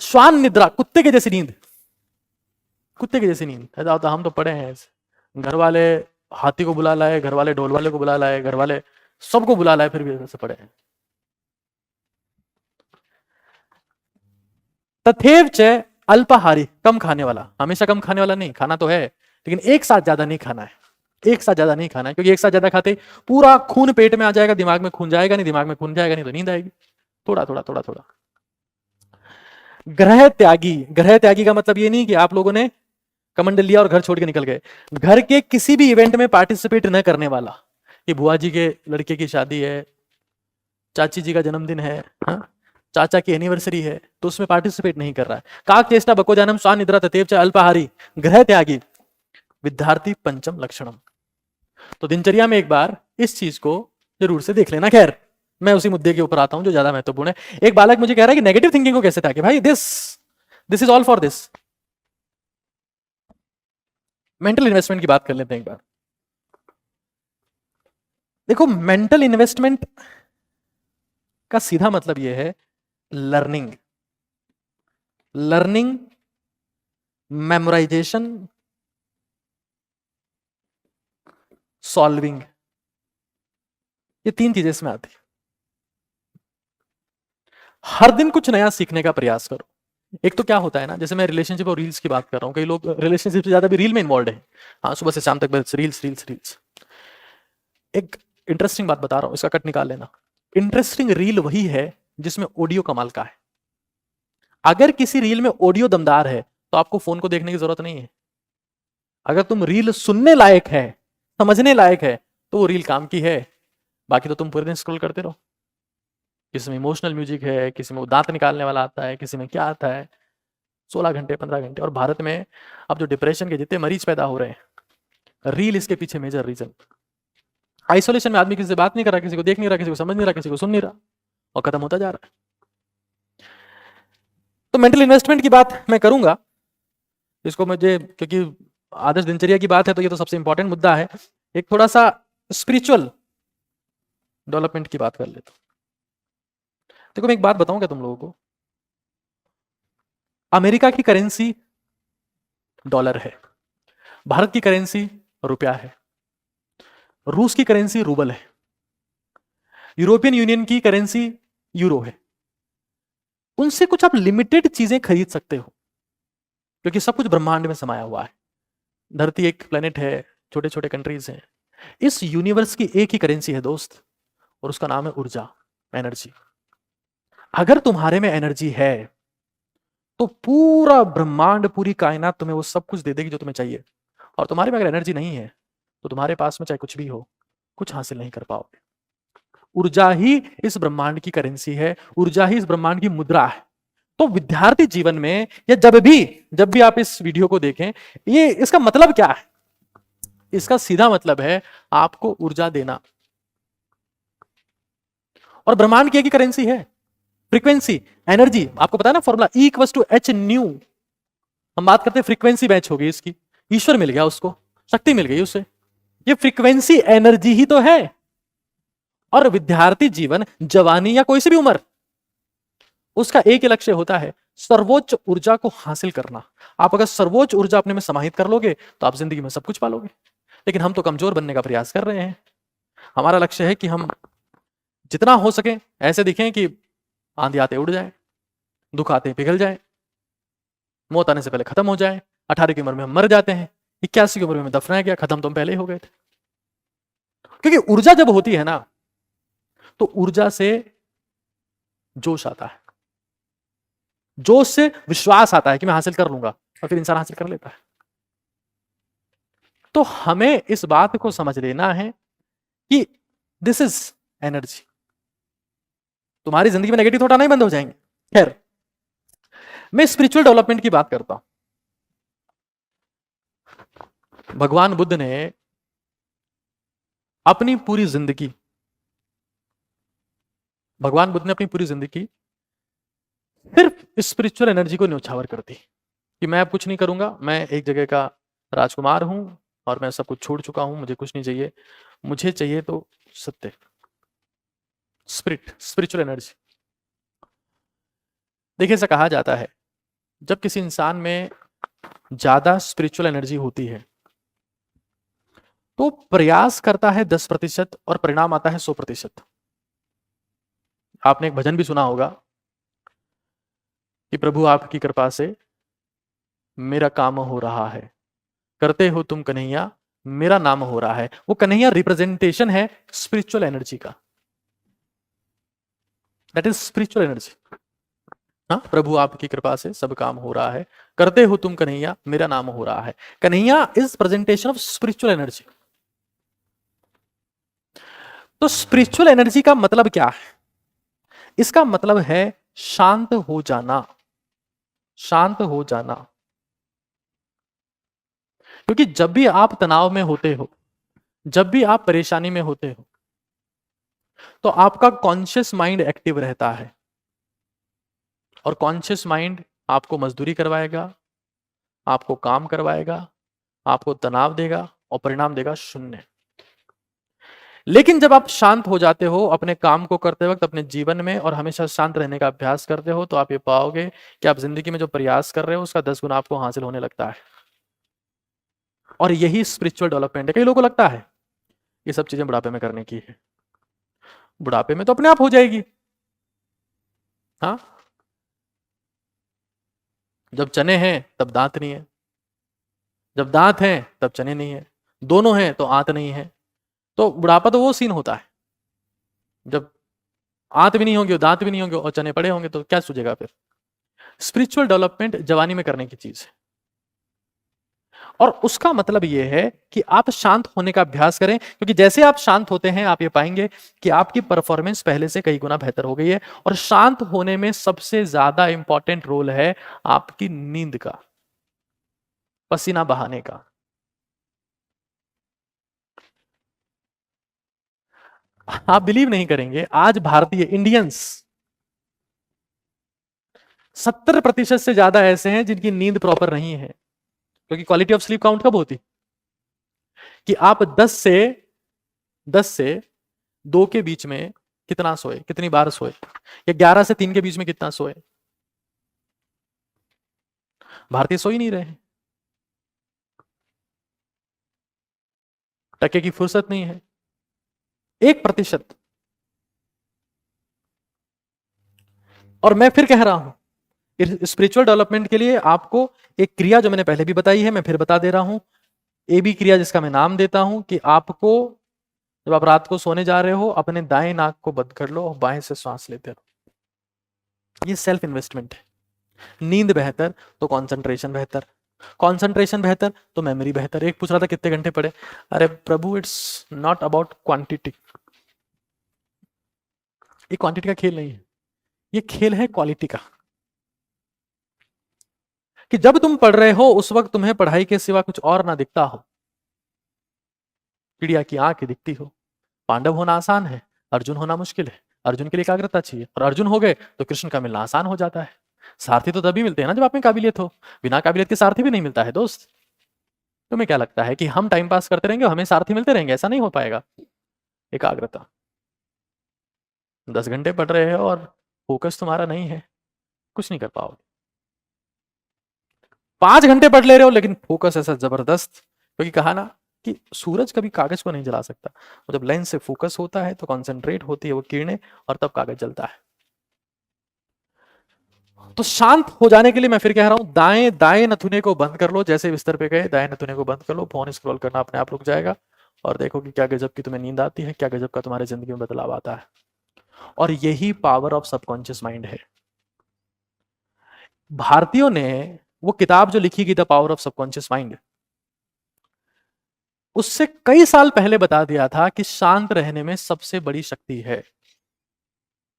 श्वान निद्रा, कुत्ते के जैसी नींद, कुत्ते की जैसी नींद। ऐसा हम तो पढ़े हैं, घर वाले हाथी को बुला लाए, घर वाले ढोल वाले को बुला लाए, घर वाले सबको बुला लाए, फिर भी ऐसे पढ़े हैं। तथेव च अल्पाहारी, कम खाने वाला। हमेशा कम खाने वाला नहीं, खाना तो है लेकिन एक साथ ज्यादा नहीं खाना है, एक साथ ज्यादा नहीं खाना है, क्योंकि एक साथ ज्यादा खाते पूरा खून पेट में आ जाएगा, दिमाग में खून जाएगा नहीं, दिमाग में खून जाएगा नहीं तो नींद आएगी। थोड़ा थोड़ा थोड़ा थोड़ा। ग्रह त्यागी, ग्रह त्यागी का मतलब ये नहीं कि आप लोगों ने कमंडल लिया और घर छोड़ के निकल गए। घर के किसी भी इवेंट में पार्टिसिपेट न करने वाला। ये बुआ जी के लड़के की शादी है, चाची जी का जन्मदिन है, हाँ, चाचा की एनिवर्सरी है, तो उसमें पार्टिसिपेट नहीं कर रहा है। काक चेष्टा बको जानम स्वान निद्रा ततेव च अल्पाहारी ग्रह त्यागी विद्यार्थी पंचम लक्षणम। तो दिनचर्या में एक बार इस चीज को जरूर से देख लेना। खैर, मैं उसी मुद्दे के ऊपर आता हूं जो ज्यादा महत्वपूर्ण है। एक बालक मुझे कह रहा है कि नेगेटिव थिंकिंग को कैसे त्यागे भाई। This is all for this. Mental investment की बात कर लेते हैं एक बार। देखो, मेंटल इन्वेस्टमेंट का सीधा मतलब यह है लर्निंग, मेमोराइजेशन, सॉल्विंग, ये तीन चीजें इसमें आती है। हर दिन कुछ नया सीखने का प्रयास करो। एक तो क्या होता है ना, जैसे मैं रिलेशनशिप और रील्स की बात कर रहा हूं, कई लोग रिलेशनशिप से ज्यादा भी रील में इन्वॉल्व है। हाँ, सुबह से शाम तक बस रील्स रील्स रील्स। एक इंटरेस्टिंग बात बता रहा हूं, इसका कट निकाल लेना। इंटरेस्टिंग रील वही है जिसमें ऑडियो कमाल का है। अगर किसी रील में ऑडियो दमदार है तो आपको फोन को देखने की जरूरत नहीं है। अगर तुम रील सुनने लायक है, समझने लायक है, तो वो रील काम की है। बाकी तो तुम पूरे दिन स्क्रॉल करते रहो। किसी में इमोशनल म्यूजिक है, किसी में वो दांत निकालने वाला आता है, किसी में क्या आता है। 16 घंटे 15 घंटे। और भारत में अब जो डिप्रेशन के जितने मरीज पैदा हो रहे हैं, रील इसके पीछे मेजर रीजन। आइसोलेशन में आदमी किसी से बात नहीं कर रहा, किसी को देख नहीं रहा, किसी को समझ नहीं रहा, किसी को सुन नहीं रहा, और खत्म होता जा रहा है। तो मेंटल इन्वेस्टमेंट की बात मैं करूंगा इसको, मुझे क्योंकि आदर्श दिनचर्या की बात है तो ये तो सबसे इंपॉर्टेंट मुद्दा है। एक थोड़ा सा स्पिरिचुअल डेवलपमेंट की बात कर लेता हूं। देखो, मैं एक बात बताऊं क्या तुम लोगों को। अमेरिका की करेंसी डॉलर है, भारत की करेंसी रुपया है, रूस की करेंसी रूबल है, यूरोपियन यूनियन की करेंसी यूरो है। उनसे कुछ आप लिमिटेड चीजें खरीद सकते हो क्योंकि सब कुछ ब्रह्मांड में समाया हुआ है। धरती एक प्लेनेट है, छोटे छोटे कंट्रीज हैं। इस यूनिवर्स की एक ही करेंसी है दोस्त, और उसका नाम है ऊर्जा, एनर्जी। अगर तुम्हारे में एनर्जी है तो पूरा ब्रह्मांड, पूरी कायनात तुम्हें वो सब कुछ दे देगी जो तुम्हें चाहिए। और तुम्हारे में अगर एनर्जी नहीं है तो तुम्हारे पास में चाहे कुछ भी हो, कुछ हासिल नहीं कर पाओगे। ऊर्जा ही इस ब्रह्मांड की करेंसी है, ऊर्जा ही इस ब्रह्मांड की मुद्रा है। तो विद्यार्थी जीवन में या जब भी आप इस वीडियो को देखें, ये इसका मतलब क्या है? इसका सीधा मतलब है आपको ऊर्जा देना। और ब्रह्मांड की एक ही करेंसी है, फ्रीक्वेंसी, एनर्जी। आपको पता है ना फॉर्मूला E=H न्यू। हम बात करते हैं फ्रीक्वेंसी मैच हो गई इसकी, ईश्वर मिल गया उसको, शक्ति मिल गई उसे। ये फ्रीक्वेंसी एनर्जी ही तो है। और विद्यार्थी जीवन, जवानी या कोई सी भी उम्र, उसका एक ही लक्ष्य होता है, सर्वोच्च ऊर्जा को हासिल करना। आप अगर सर्वोच्च ऊर्जा अपने में समाहित कर लोगे तो आप जिंदगी में सब कुछ पालोगे। लेकिन हम तो कमजोर बनने का प्रयास कर रहे हैं। हमारा लक्ष्य है कि हम जितना हो सके ऐसे दिखें कि आंधी आते उड़ जाए, दुख आते पिघल जाए, मौत आने से पहले खत्म हो जाए। 18 की उम्र में हम मर जाते हैं, 81 की उम्र में दफनाया गया, खत्म तो हम पहले ही हो गए थे। क्योंकि ऊर्जा जब होती है ना, तो ऊर्जा से जोश आता है, जोश से विश्वास आता है कि मैं हासिल कर लूंगा, और फिर इंसान हासिल कर लेता है। तो हमें इस बात को समझ लेना है कि दिस इज एनर्जी। तुम्हारी जिंदगी में नेगेटिव थॉट आना ही बंद हो जाएंगे। खैर, मैं स्पिरिचुअल डेवलपमेंट की बात करता हूं। भगवान बुद्ध ने अपनी पूरी जिंदगी सिर्फ स्पिरिचुअल एनर्जी को न्योछावर कर दी कि मैं अब कुछ नहीं करूंगा, मैं एक जगह का राजकुमार हूं और मैं सब कुछ छोड़ चुका हूं, मुझे कुछ नहीं चाहिए, मुझे चाहिए तो सत्य, स्पिरिचुअल एनर्जी। देखिए, ऐसा कहा जाता है जब किसी इंसान में ज्यादा स्पिरिचुअल एनर्जी होती है तो प्रयास करता है 10% और परिणाम आता है 100%। आपने एक भजन भी सुना होगा कि प्रभु आपकी कृपा से मेरा काम हो रहा है, करते हो तुम कन्हैया मेरा नाम हो रहा है। वो कन्हैया रिप्रेजेंटेशन है स्पिरिचुअल एनर्जी का। That is spiritual energy. हाँ, प्रभु आपकी कृपा से सब काम हो रहा है, करते हो तुम कन्हैया मेरा नाम हो रहा है। Kanhaiya is presentation of spiritual energy. तो स्पिरिचुअल एनर्जी का मतलब क्या है? इसका मतलब है शांत हो जाना, शांत हो जाना। क्योंकि जब भी आप तनाव में होते हो, जब भी आप परेशानी में होते हो, तो आपका कॉन्शियस माइंड एक्टिव रहता है, और कॉन्शियस माइंड आपको मजदूरी करवाएगा, आपको काम करवाएगा, आपको तनाव देगा और परिणाम देगा शून्य। लेकिन जब आप शांत हो जाते हो अपने काम को करते वक्त, अपने जीवन में, और हमेशा शांत रहने का अभ्यास करते हो, तो आप ये पाओगे कि आप जिंदगी में जो प्रयास कर रहे हो उसका 10 गुना आपको हासिल होने लगता है। और यही स्पिरिचुअल डेवलपमेंट है। कई लोगों को लगता है ये सब चीजें बुढ़ापे में करने की है, बुढ़ापे में तो अपने आप हो जाएगी। हाँ, जब चने हैं तब दांत नहीं है, जब दांत हैं तब चने नहीं है, दोनों हैं तो आंत नहीं है। तो बुढ़ापा तो वो सीन होता है जब आंत भी नहीं होंगे, दांत भी नहीं होंगे और चने पड़े होंगे, तो क्या सूझेगा फिर। स्पिरिचुअल डेवलपमेंट जवानी में करने की चीज है, और उसका मतलब यह है कि आप शांत होने का अभ्यास करें, क्योंकि जैसे आप शांत होते हैं आप ये पाएंगे कि आपकी परफॉर्मेंस पहले से कई गुना बेहतर हो गई है। और शांत होने में सबसे ज्यादा इंपॉर्टेंट रोल है आपकी नींद का, पसीना बहाने का। आप बिलीव नहीं करेंगे, आज भारतीय इंडियंस 70% से ज्यादा ऐसे हैं जिनकी नींद प्रॉपर नहीं है। क्योंकि क्वालिटी ऑफ स्लीप काउंट कब होती कि आप 10 से 2 के बीच में कितना सोए, कितनी बार सोए, या 11 से 3 के बीच में कितना सोए। भारतीय सो ही नहीं रहे, टके की फुर्सत नहीं है, 1%। और मैं फिर कह रहा हूं, स्पिरिचुअल डेवलपमेंट के लिए आपको एक क्रिया जो मैंने पहले भी बताई है, मैं फिर बता दे रहा हूं, AB क्रिया, जिसका मैं नाम देता हूं कि आपको जब आप रात को सोने जा रहे हो अपने दाएं नाक को बंद कर लो और बाएं से सांस लेते रहो। ये सेल्फ इन्वेस्टमेंट है। नींद बेहतर तो कंसंट्रेशन बेहतर, कंसंट्रेशन बेहतर तो मेमोरी बेहतर। एक पूछ रहा था कितने घंटे पढ़े, अरे प्रभु इट्स नॉट अबाउट क्वांटिटी, ये क्वांटिटी का खेल नहीं है, ये खेल है क्वालिटी का। कि जब तुम पढ़ रहे हो उस वक्त तुम्हें पढ़ाई के सिवा कुछ और ना दिखता हो, चिड़िया की आंख दिखती हो। पांडव होना आसान है, अर्जुन होना मुश्किल है। अर्जुन के लिए एकाग्रता चाहिए, और अर्जुन हो गए तो कृष्ण का मिलना आसान हो जाता है। सारथी तो तभी मिलते हैं ना जब आप में काबिलियत हो, बिना काबिलियत के सारथी भी नहीं मिलता है दोस्त। तुम्हें क्या लगता है कि हम टाइम पास करते रहेंगे और हमें सारथी मिलते रहेंगे? ऐसा नहीं हो पाएगा। एकाग्रता, 10 घंटे पढ़ रहे हो और फोकस तुम्हारा नहीं है, कुछ नहीं कर पाओगे। 5 घंटे पढ़ ले रहे हो लेकिन फोकस ऐसा जबरदस्त, क्योंकि कहा ना कि सूरज कभी कागज को नहीं जला सकता, और जब लेंस से फोकस होता है तो कंसंट्रेट होती है वो किरणें, और तब कागज जलता है। तो शांत हो जाने के लिए मैं फिर कह रहा हूं, दाएं दाएं नथुने को बंद कर लो। जैसे बिस्तर पे गए दाएं नथुने को बंद कर लो, फोन स्क्रॉल करना अपने आप रुक जाएगा, और देखो कि क्या गजब की तुम्हें नींद आती है, क्या गजब का तुम्हारी जिंदगी में बदलाव आता है। और यही पावर ऑफ सबकॉन्शियस माइंड है। भारतीयों ने वो किताब जो लिखी गई the power of subconscious mind, उससे कई साल पहले बता दिया था कि शांत रहने में सबसे बड़ी शक्ति है,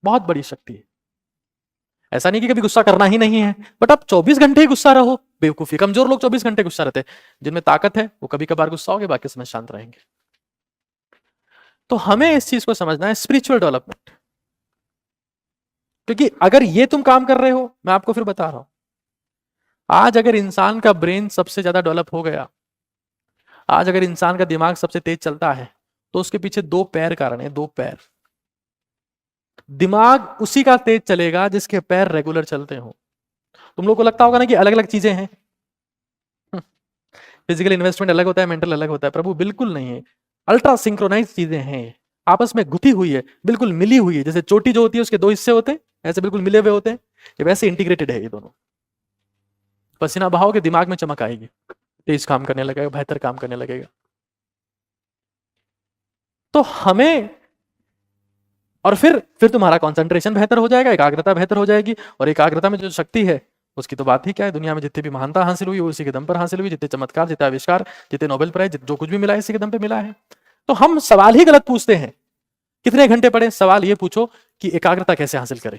बहुत बड़ी शक्ति है। ऐसा नहीं कि कभी गुस्सा करना ही नहीं है, बट आप 24 घंटे ही गुस्सा रहो, बेवकूफी। कमजोर लोग 24 घंटे गुस्सा रहते हैं, जिनमें ताकत है वो कभी कभार गुस्सा होंगे, बाकी समय शांत रहेंगे। तो हमें इस चीज को समझना है, स्पिरिचुअल डेवलपमेंट। क्योंकि अगर ये तुम काम कर रहे हो, मैं आपको फिर बता रहा हूं, आज अगर इंसान का ब्रेन सबसे ज्यादा डेवलप हो गया, आज अगर इंसान का दिमाग सबसे तेज चलता है, तो उसके पीछे 2 पैर कारण है, 2 पैर। दिमाग उसी का तेज चलेगा जिसके पैर रेगुलर चलते हो। तुम लोग को लगता होगा ना कि अलग अलग चीजें हैं, फिजिकल इन्वेस्टमेंट अलग होता है, मेंटल अलग होता है। प्रभु बिल्कुल नहीं है, अल्ट्रा सिंक्रोनाइज चीजें हैं, आपस में गुथी हुई है, बिल्कुल मिली हुई है। जैसे चोटी जो होती है उसके 2 हिस्से होते हैं, ऐसे बिल्कुल मिले हुए होते हैं, ये वैसे इंटीग्रेटेड है ये दोनों। पसीना बहाओगे दिमाग में चमक आएगी, तेज काम करने लगेगा, बेहतर काम करने लगेगा। तो हमें, और फिर तुम्हारा कंसंट्रेशन बेहतर हो जाएगा, एकाग्रता बेहतर हो जाएगी। और एकाग्रता में जो शक्ति है उसकी तो बात ही क्या है। दुनिया में जितनी भी महानता हासिल हुई उसी के दम पर हासिल हुई, जितने चमत्कार, जितने आविष्कार, जितने नोबेल प्राइज, जो कुछ भी मिला है इसी के दम पे मिला है। तो हम सवाल ही गलत पूछते हैं, कितने घंटे पढ़े? सवाल ये पूछो कि एकाग्रता कैसे हासिल करें,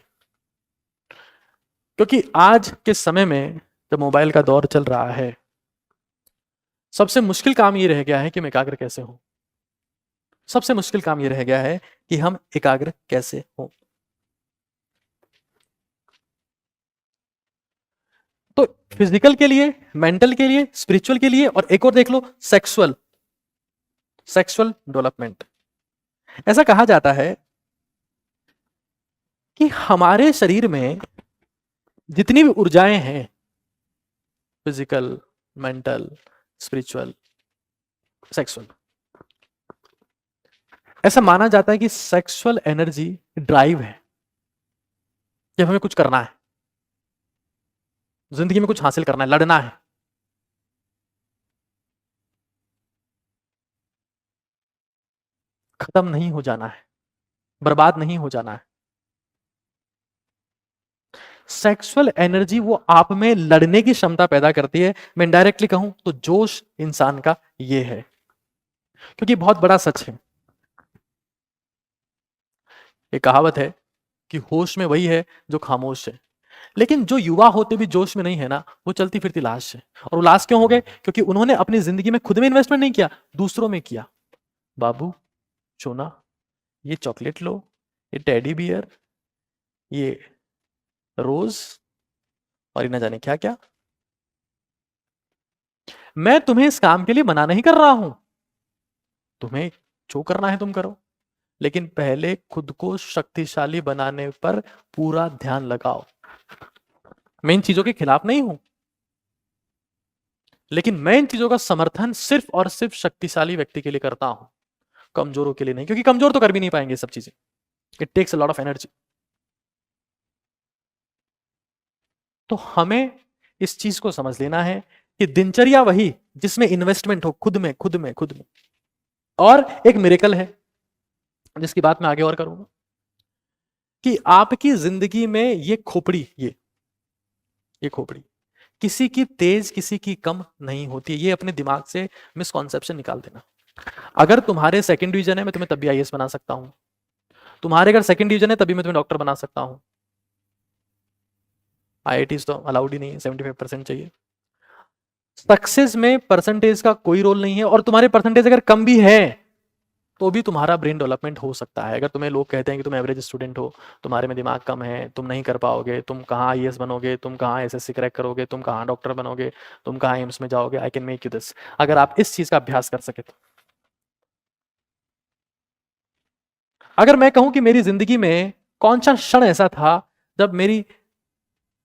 क्योंकि आज के समय में जब मोबाइल का दौर चल रहा है, सबसे मुश्किल काम ये रह गया है कि मैं एकाग्र कैसे हूं। सबसे मुश्किल काम ये रह गया है कि हम एकाग्र कैसे हों। तो फिजिकल के लिए, मेंटल के लिए, स्पिरिचुअल के लिए, और एक और देख लो, सेक्सुअल डेवलपमेंट। ऐसा कहा जाता है कि हमारे शरीर में जितनी भी ऊर्जाएं हैं, फिजिकल, मेंटल, स्पिरिचुअल, सेक्सुअल, ऐसा माना जाता है कि सेक्सुअल एनर्जी ड्राइव है, जब हमें कुछ करना है, जिंदगी में कुछ हासिल करना है, लड़ना है, खत्म नहीं हो जाना है, बर्बाद नहीं हो जाना है। सेक्सुअल एनर्जी वो आप में लड़ने की क्षमता पैदा करती है। मैं इनडायरेक्टली कहूं तो जोश इंसान का ये है, क्योंकि बहुत बड़ा सच है। एक कहावत है कि होश में वही है जो खामोश है। लेकिन जो युवा होते भी जोश में नहीं है ना, वो चलती फिरती लाश है। और वो लाश क्यों हो गए? क्योंकि उन्होंने अपनी जिंदगी में खुद में इन्वेस्टमेंट नहीं किया, दूसरों में किया। बाबू, सोना, ये चॉकलेट लो, ये टेडी बियर, ये रोज, और ये न जाने क्या क्या। मैं तुम्हें इस काम के लिए मना नहीं कर रहा हूं, तुम्हें जो करना है तुम करो, लेकिन पहले खुद को शक्तिशाली बनाने पर पूरा ध्यान लगाओ। मैं इन चीजों के खिलाफ नहीं हूं, लेकिन मैं इन चीजों का समर्थन सिर्फ और सिर्फ शक्तिशाली व्यक्ति के लिए करता हूं, कमजोरों के लिए नहीं, क्योंकि कमजोर तो कर भी नहीं पाएंगे सब चीजें। It takes a lot of energy. तो हमें इस चीज को समझ लेना है कि दिनचर्या वही जिसमें इन्वेस्टमेंट हो खुद में, खुद में, खुद में। और एक मिरेकल है जिसकी बात मैं आगे और करूंगा, कि आपकी जिंदगी में ये खोपड़ी, ये खोपड़ी किसी की तेज किसी की कम नहीं होती। ये अपने दिमाग से मिसकॉन्सेप्शन निकाल देना। अगर तुम्हारे सेकंड डिवीजन है, मैं तुम्हें तब भी आईएएस बना सकता हूं। तुम्हारे अगर सेकंड डिवीजन है, तभी मैं तुम्हें डॉक्टर बना सकता हूं। आईआईटी तो अलाउड ही नहीं है, 75% चाहिए। सक्सेस में परसेंटेज का कोई रोल नहीं है, और तुम्हारे परसेंटेज अगर कम भी है तो भी तुम्हारा ब्रेन डेवलपमेंट हो सकता है। अगर तुम्हें लोग कहते हैं कि तुम एवरेज स्टूडेंट हो, तुम्हारे में दिमाग कम है, तुम नहीं कर पाओगे, तुम कहाँ आईएएस बनोगे, तुम कहाँ एसएससी क्रैक करोगे, तुम कहाँ डॉक्टर बनोगे, तुम कहाँ एम्स में जाओगे, I can make you this. अगर आप इस चीज का अभ्यास कर सके तो। अगर मैं कहूं कि मेरी जिंदगी में कौन सा क्षण ऐसा था जब मेरी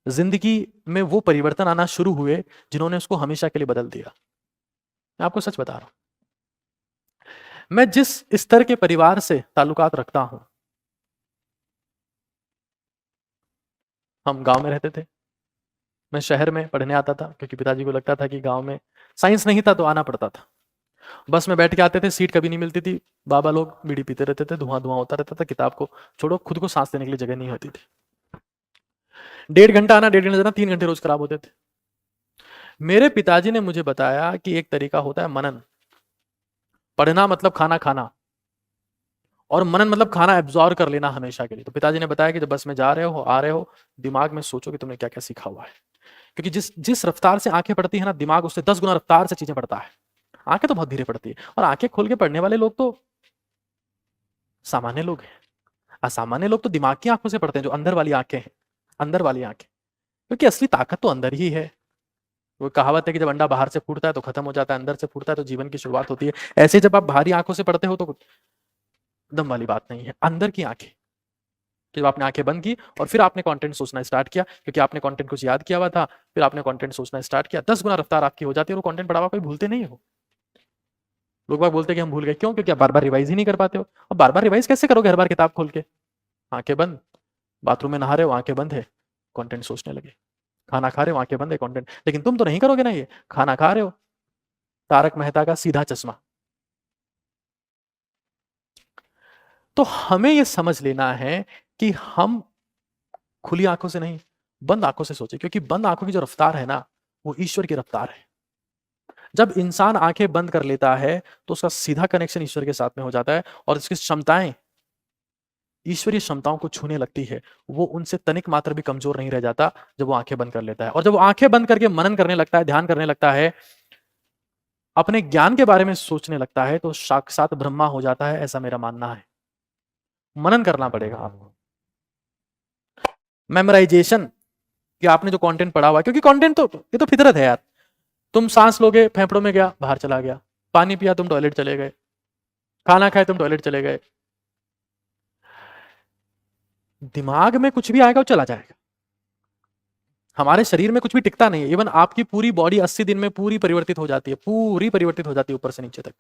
जिंदगी में वो परिवर्तन आना शुरू हुए जिन्होंने उसको हमेशा के लिए बदल दिया, मैं आपको सच बता रहा हूं। मैं जिस स्तर के परिवार से ताल्लुकात रखता हूं, हम गांव में रहते थे, मैं शहर में पढ़ने आता था क्योंकि पिताजी को लगता था कि गांव में साइंस नहीं था तो आना पड़ता था। बस में बैठ के आते थे, सीट कभी नहीं मिलती थी, बाबा लोग बीड़ी पीते रहते थे, धुआं धुआं होता रहता था, किताब को छोड़ो खुद को सांस लेने के लिए जगह नहीं होती थी। 1.5 घंटा आना, 1.5 घंटा जाना, 3 घंटे रोज खराब होते थे। मेरे पिताजी ने मुझे बताया कि एक तरीका होता है मनन। पढ़ना मतलब खाना खाना, और मनन मतलब खाना एब्जॉर्ब कर लेना हमेशा के लिए। तो पिताजी ने बताया कि जब बस में जा रहे हो, आ रहे हो, दिमाग में सोचो कि तुमने क्या क्या सीखा हुआ है, क्योंकि जिस जिस रफ्तार से आंखें पढ़ती है ना, दिमाग उससे 10 गुना रफ्तार से चीजें पढ़ता है। आंखें तो बहुत धीरे पढ़ती है, और आंखें खोल के पढ़ने वाले लोग तो सामान्य लोग हैं। असामान्य लोग तो दिमाग की आंखों से पढ़ते हैं, जो अंदर वाली आंखें हैं, अंदर वाली आंखें, क्योंकि असली ताकत तो अंदर ही है। वो कहावत है कि जब अंडा बाहर से फूटता है तो खत्म हो जाता है, अंदर से फूटता है तो जीवन की शुरुआत होती है। ऐसे जब आप बाहरी आंखों से पढ़ते हो तो दम वाली बात नहीं है। अंदर की आंखें, कि जब आपने आंखें बंद की और फिर आपने कंटेंट सोचना स्टार्ट किया, क्योंकि आपने कंटेंट कुछ याद किया हुआ था, फिर आपने कंटेंट सोचना स्टार्ट किया, 10 गुना रफ्तार आपकी हो जाती है, और वो कंटेंट पढ़ा हुआ कोई भूलते नहीं हो। लोग बाग बोलते हैं कि हम भूल गए, क्यों? क्योंकि आप बार बार रिवाइज ही नहीं कर पाते हो। और बार बार रिवाइज कैसे करोगे? हर बार किताब खोल के, आंखें बंद, बाथरूम में नहा रहे हो, आंखें बंद है, कंटेंट सोचने लगे, खाना खा रहे हो, आंखें बंद है, कंटेंट। लेकिन तुम तो नहीं करोगे ना, ये खाना खा रहे हो, तारक मेहता का सीधा चश्मा। तो हमें यह समझ लेना है कि हम खुली आंखों से नहीं, बंद आंखों से सोचे, क्योंकि बंद आंखों की जो रफ्तार है ना, वो ईश्वर की रफ्तार है। जब इंसान आंखें बंद कर लेता है तो उसका सीधा कनेक्शन ईश्वर के साथ में हो जाता है, और इसकी क्षमताएं ईश्वरीय क्षमताओं को छूने लगती है, वो उनसे तनिक मात्र भी कमजोर नहीं रह जाता जब वो आंखें बंद कर लेता है। और जब वो आंखें बंद करके मनन करने लगता है, ध्यान करने लगता है, अपने ज्ञान के बारे में सोचने लगता है, तो साक्षात ब्रह्मा हो जाता है, ऐसा मेरा मानना है। मनन करना पड़ेगा आपको। मेमोराइजेशन कि आपने जो कंटेंट पढ़ा हुआ है, क्योंकि कंटेंट तो ये तो फितरत है यार। तुम सांस लोगे, फेफड़ों में गया, बाहर चला गया। पानी पिया, तुम टॉयलेट चले गए। खाना खाए, तुम टॉयलेट चले गए। दिमाग में कुछ भी आएगा वो चला जाएगा। हमारे शरीर में कुछ भी टिकता नहीं है। इवन आपकी पूरी बॉडी 80 दिन में पूरी परिवर्तित हो जाती है, पूरी परिवर्तित हो जाती है ऊपर से नीचे तक।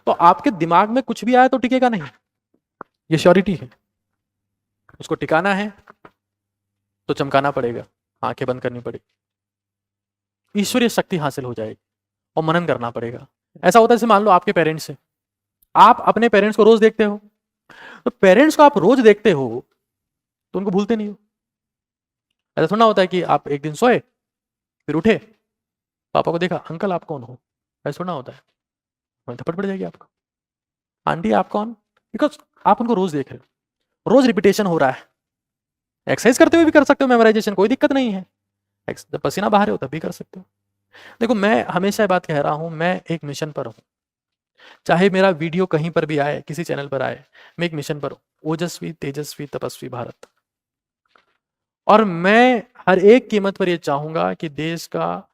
तो आपके दिमाग में कुछ भी आया तो टिकेगा नहीं, ये श्योरिटी है। उसको टिकाना है तो चमकाना पड़ेगा, आंखें बंद करनी पड़ेगी, ईश्वरीय शक्ति हासिल हो जाएगी और मनन करना पड़ेगा। ऐसा होता है जैसे मान लो आपके पेरेंट्स हैं, आप अपने पेरेंट्स को रोज देखते हो, तो पेरेंट्स को आप रोज देखते हो तो उनको भूलते नहीं हो। ऐसा थोड़ा होता है कि आप एक दिन सोए, फिर उठे, पापा को देखा, अंकल आप कौन हो, ऐसा थोड़ा होता है। थप्पड़ पड़ जाएगी आपको, आंटी आप कौन, बिकॉज आप उनको रोज देख रहे हो, रोज रिपीटेशन हो रहा है। एक्सरसाइज करते हुए भी कर सकते हो मेमोराइजेशन, कोई दिक्कत नहीं है। जब पसीना बाहर हो तब भी कर सकते हो। देखो मैं हमेशा ये बात कह रहा हूं, मैं एक मिशन पर हूं। चाहे मेरा वीडियो कहीं पर भी आए, किसी चैनल पर आए, मैं एक मिशन पर हूं, ओजस्वी तेजस्वी तपस्वी भारत। और मैं हर एक कीमत पर यह चाहूंगा कि देश का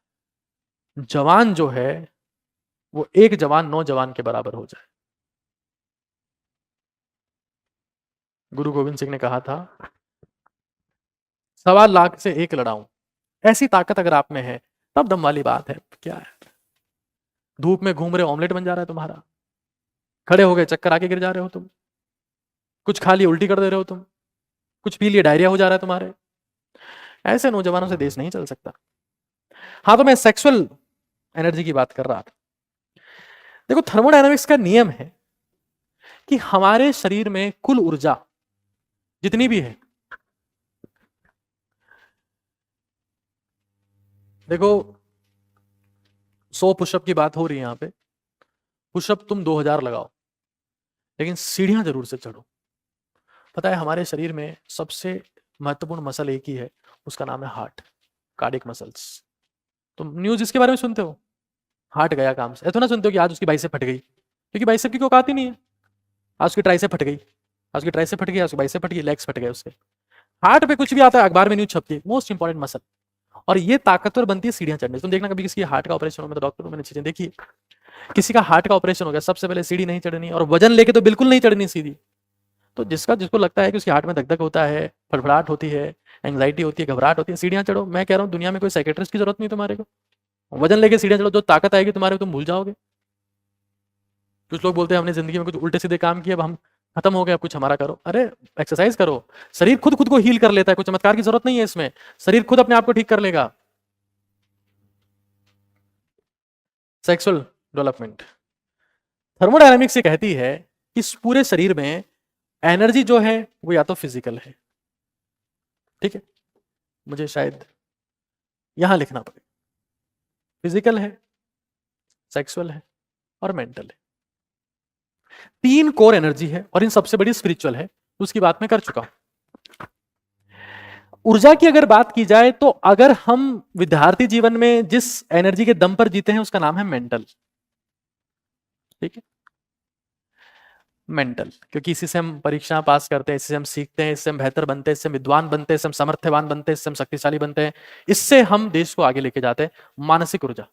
जवान जो है वो एक जवान 9 जवान के बराबर हो जाए। गुरु गोविंद सिंह ने कहा था, 1.25 लाख से एक लड़ाऊं। ऐसी ताकत अगर आप में है तब दम वाली बात है। क्या है, धूप में घूम रहे ऑमलेट बन जा रहा है तुम्हारा, खड़े हो गए चक्कर आके गिर जा रहे हो तुम, कुछ खा लिए उल्टी कर दे रहे हो तुम, कुछ पी लिए डायरिया हो जा रहा है तुम्हारे। ऐसे नौजवानों से देश नहीं चल सकता। हाँ, तो मैं सेक्सुअल एनर्जी की बात कर रहा था। देखो थर्मोडायनामिक्स का नियम है कि हमारे शरीर में कुल ऊर्जा जितनी भी है, देखो 100 पुशअप की बात हो रही है यहां पे, पुशअप तुम 2000 लगाओ, लेकिन सीढ़ियां जरूर से चढ़ो। पता है हमारे शरीर में सबसे महत्वपूर्ण मसल एक ही है, उसका नाम है हार्ट, कार्डियक मसल्स। तुम न्यूज इसके बारे में सुनते हो, हार्ट गया काम से, ऐसा ना सुनते हो कि आज उसकी बाइसेप फट गई, क्योंकि बाइसेप की कोई औकात ही नहीं है। आज उसकी ट्राइसेप फट गई, आज उसकी ट्राइसेप फट गई, आज उसकी बाइसेप फट गई, लेग्स फट गए उसके। हार्ट पे कुछ भी आता है अखबार में न्यूज छपती है, मोस्ट इंपॉर्टेंट मसल। और ये ताकतवर बनती है सीढ़ियां चढ़ने। तुम देखना कभी किसी हार्ट का ऑपरेशन हो, मैं तो डॉक्टर हूं, मैंने चीजें देखी, किसी का हार्ट का ऑपरेशन हो गया, सबसे पहले सीढ़ी नहीं चढ़नी, और वजन लेके तो बिल्कुल नहीं चढ़नी सीधी। तो जिसको लगता है कि उसकी हार्ट में धक धक होता है, फड़फड़ाहट होती है, एंग्जाइटी होती है, घबराहट होती है, सीढ़ियां चढ़ो। मैं कह रहा हूँ दुनिया में कोई साइकेट्रिस्ट की जरूरत नहीं तुम्हारे को, वजन लेके सीढ़ियां चढ़ो, जो ताकत आएगी तुम्हारे तुम भूल जाओगे। कुछ लोग बोलते हैं हमने जिंदगी में कुछ उल्टे सीधे काम किए, अब हम खत्म हो गए, अब कुछ हमारा करो। अरे एक्सरसाइज करो, शरीर खुद खुद को हील कर लेता है, कुछ चमत्कार की जरूरत नहीं है इसमें, शरीर खुद अपने आप को ठीक कर लेगा। सेक्सुअल डेवलपमेंट, थर्मोडायनामिक्स ये कहती है कि इस पूरे शरीर में एनर्जी जो है वो या तो फिजिकल है, ठीक है, मुझे शायद यहां लिखना पड़ेगा, फिजिकल है, सेक्सुअल है और मेंटल है। 3 कोर एनर्जी है और इन सबसे बड़ी स्पिरिचुअल है, उसकी बात मैं कर चुका हूं। ऊर्जा की अगर बात की जाए तो अगर हम विद्यार्थी जीवन में जिस एनर्जी के दम पर जीते हैं उसका नाम है मेंटल, ठीक है, मेंटल, क्योंकि इसी से हम परीक्षा पास करते हैं, इससे हम सीखते हैं, इससे हम बेहतर बनते हैं, इससे हम विद्वान बनते हैं, इससे हम समर्थवान बनते हैं, इससे हम शक्तिशाली बनते हैं, इससे हम देश को आगे लेके जाते हैं। मानसिक ऊर्जा,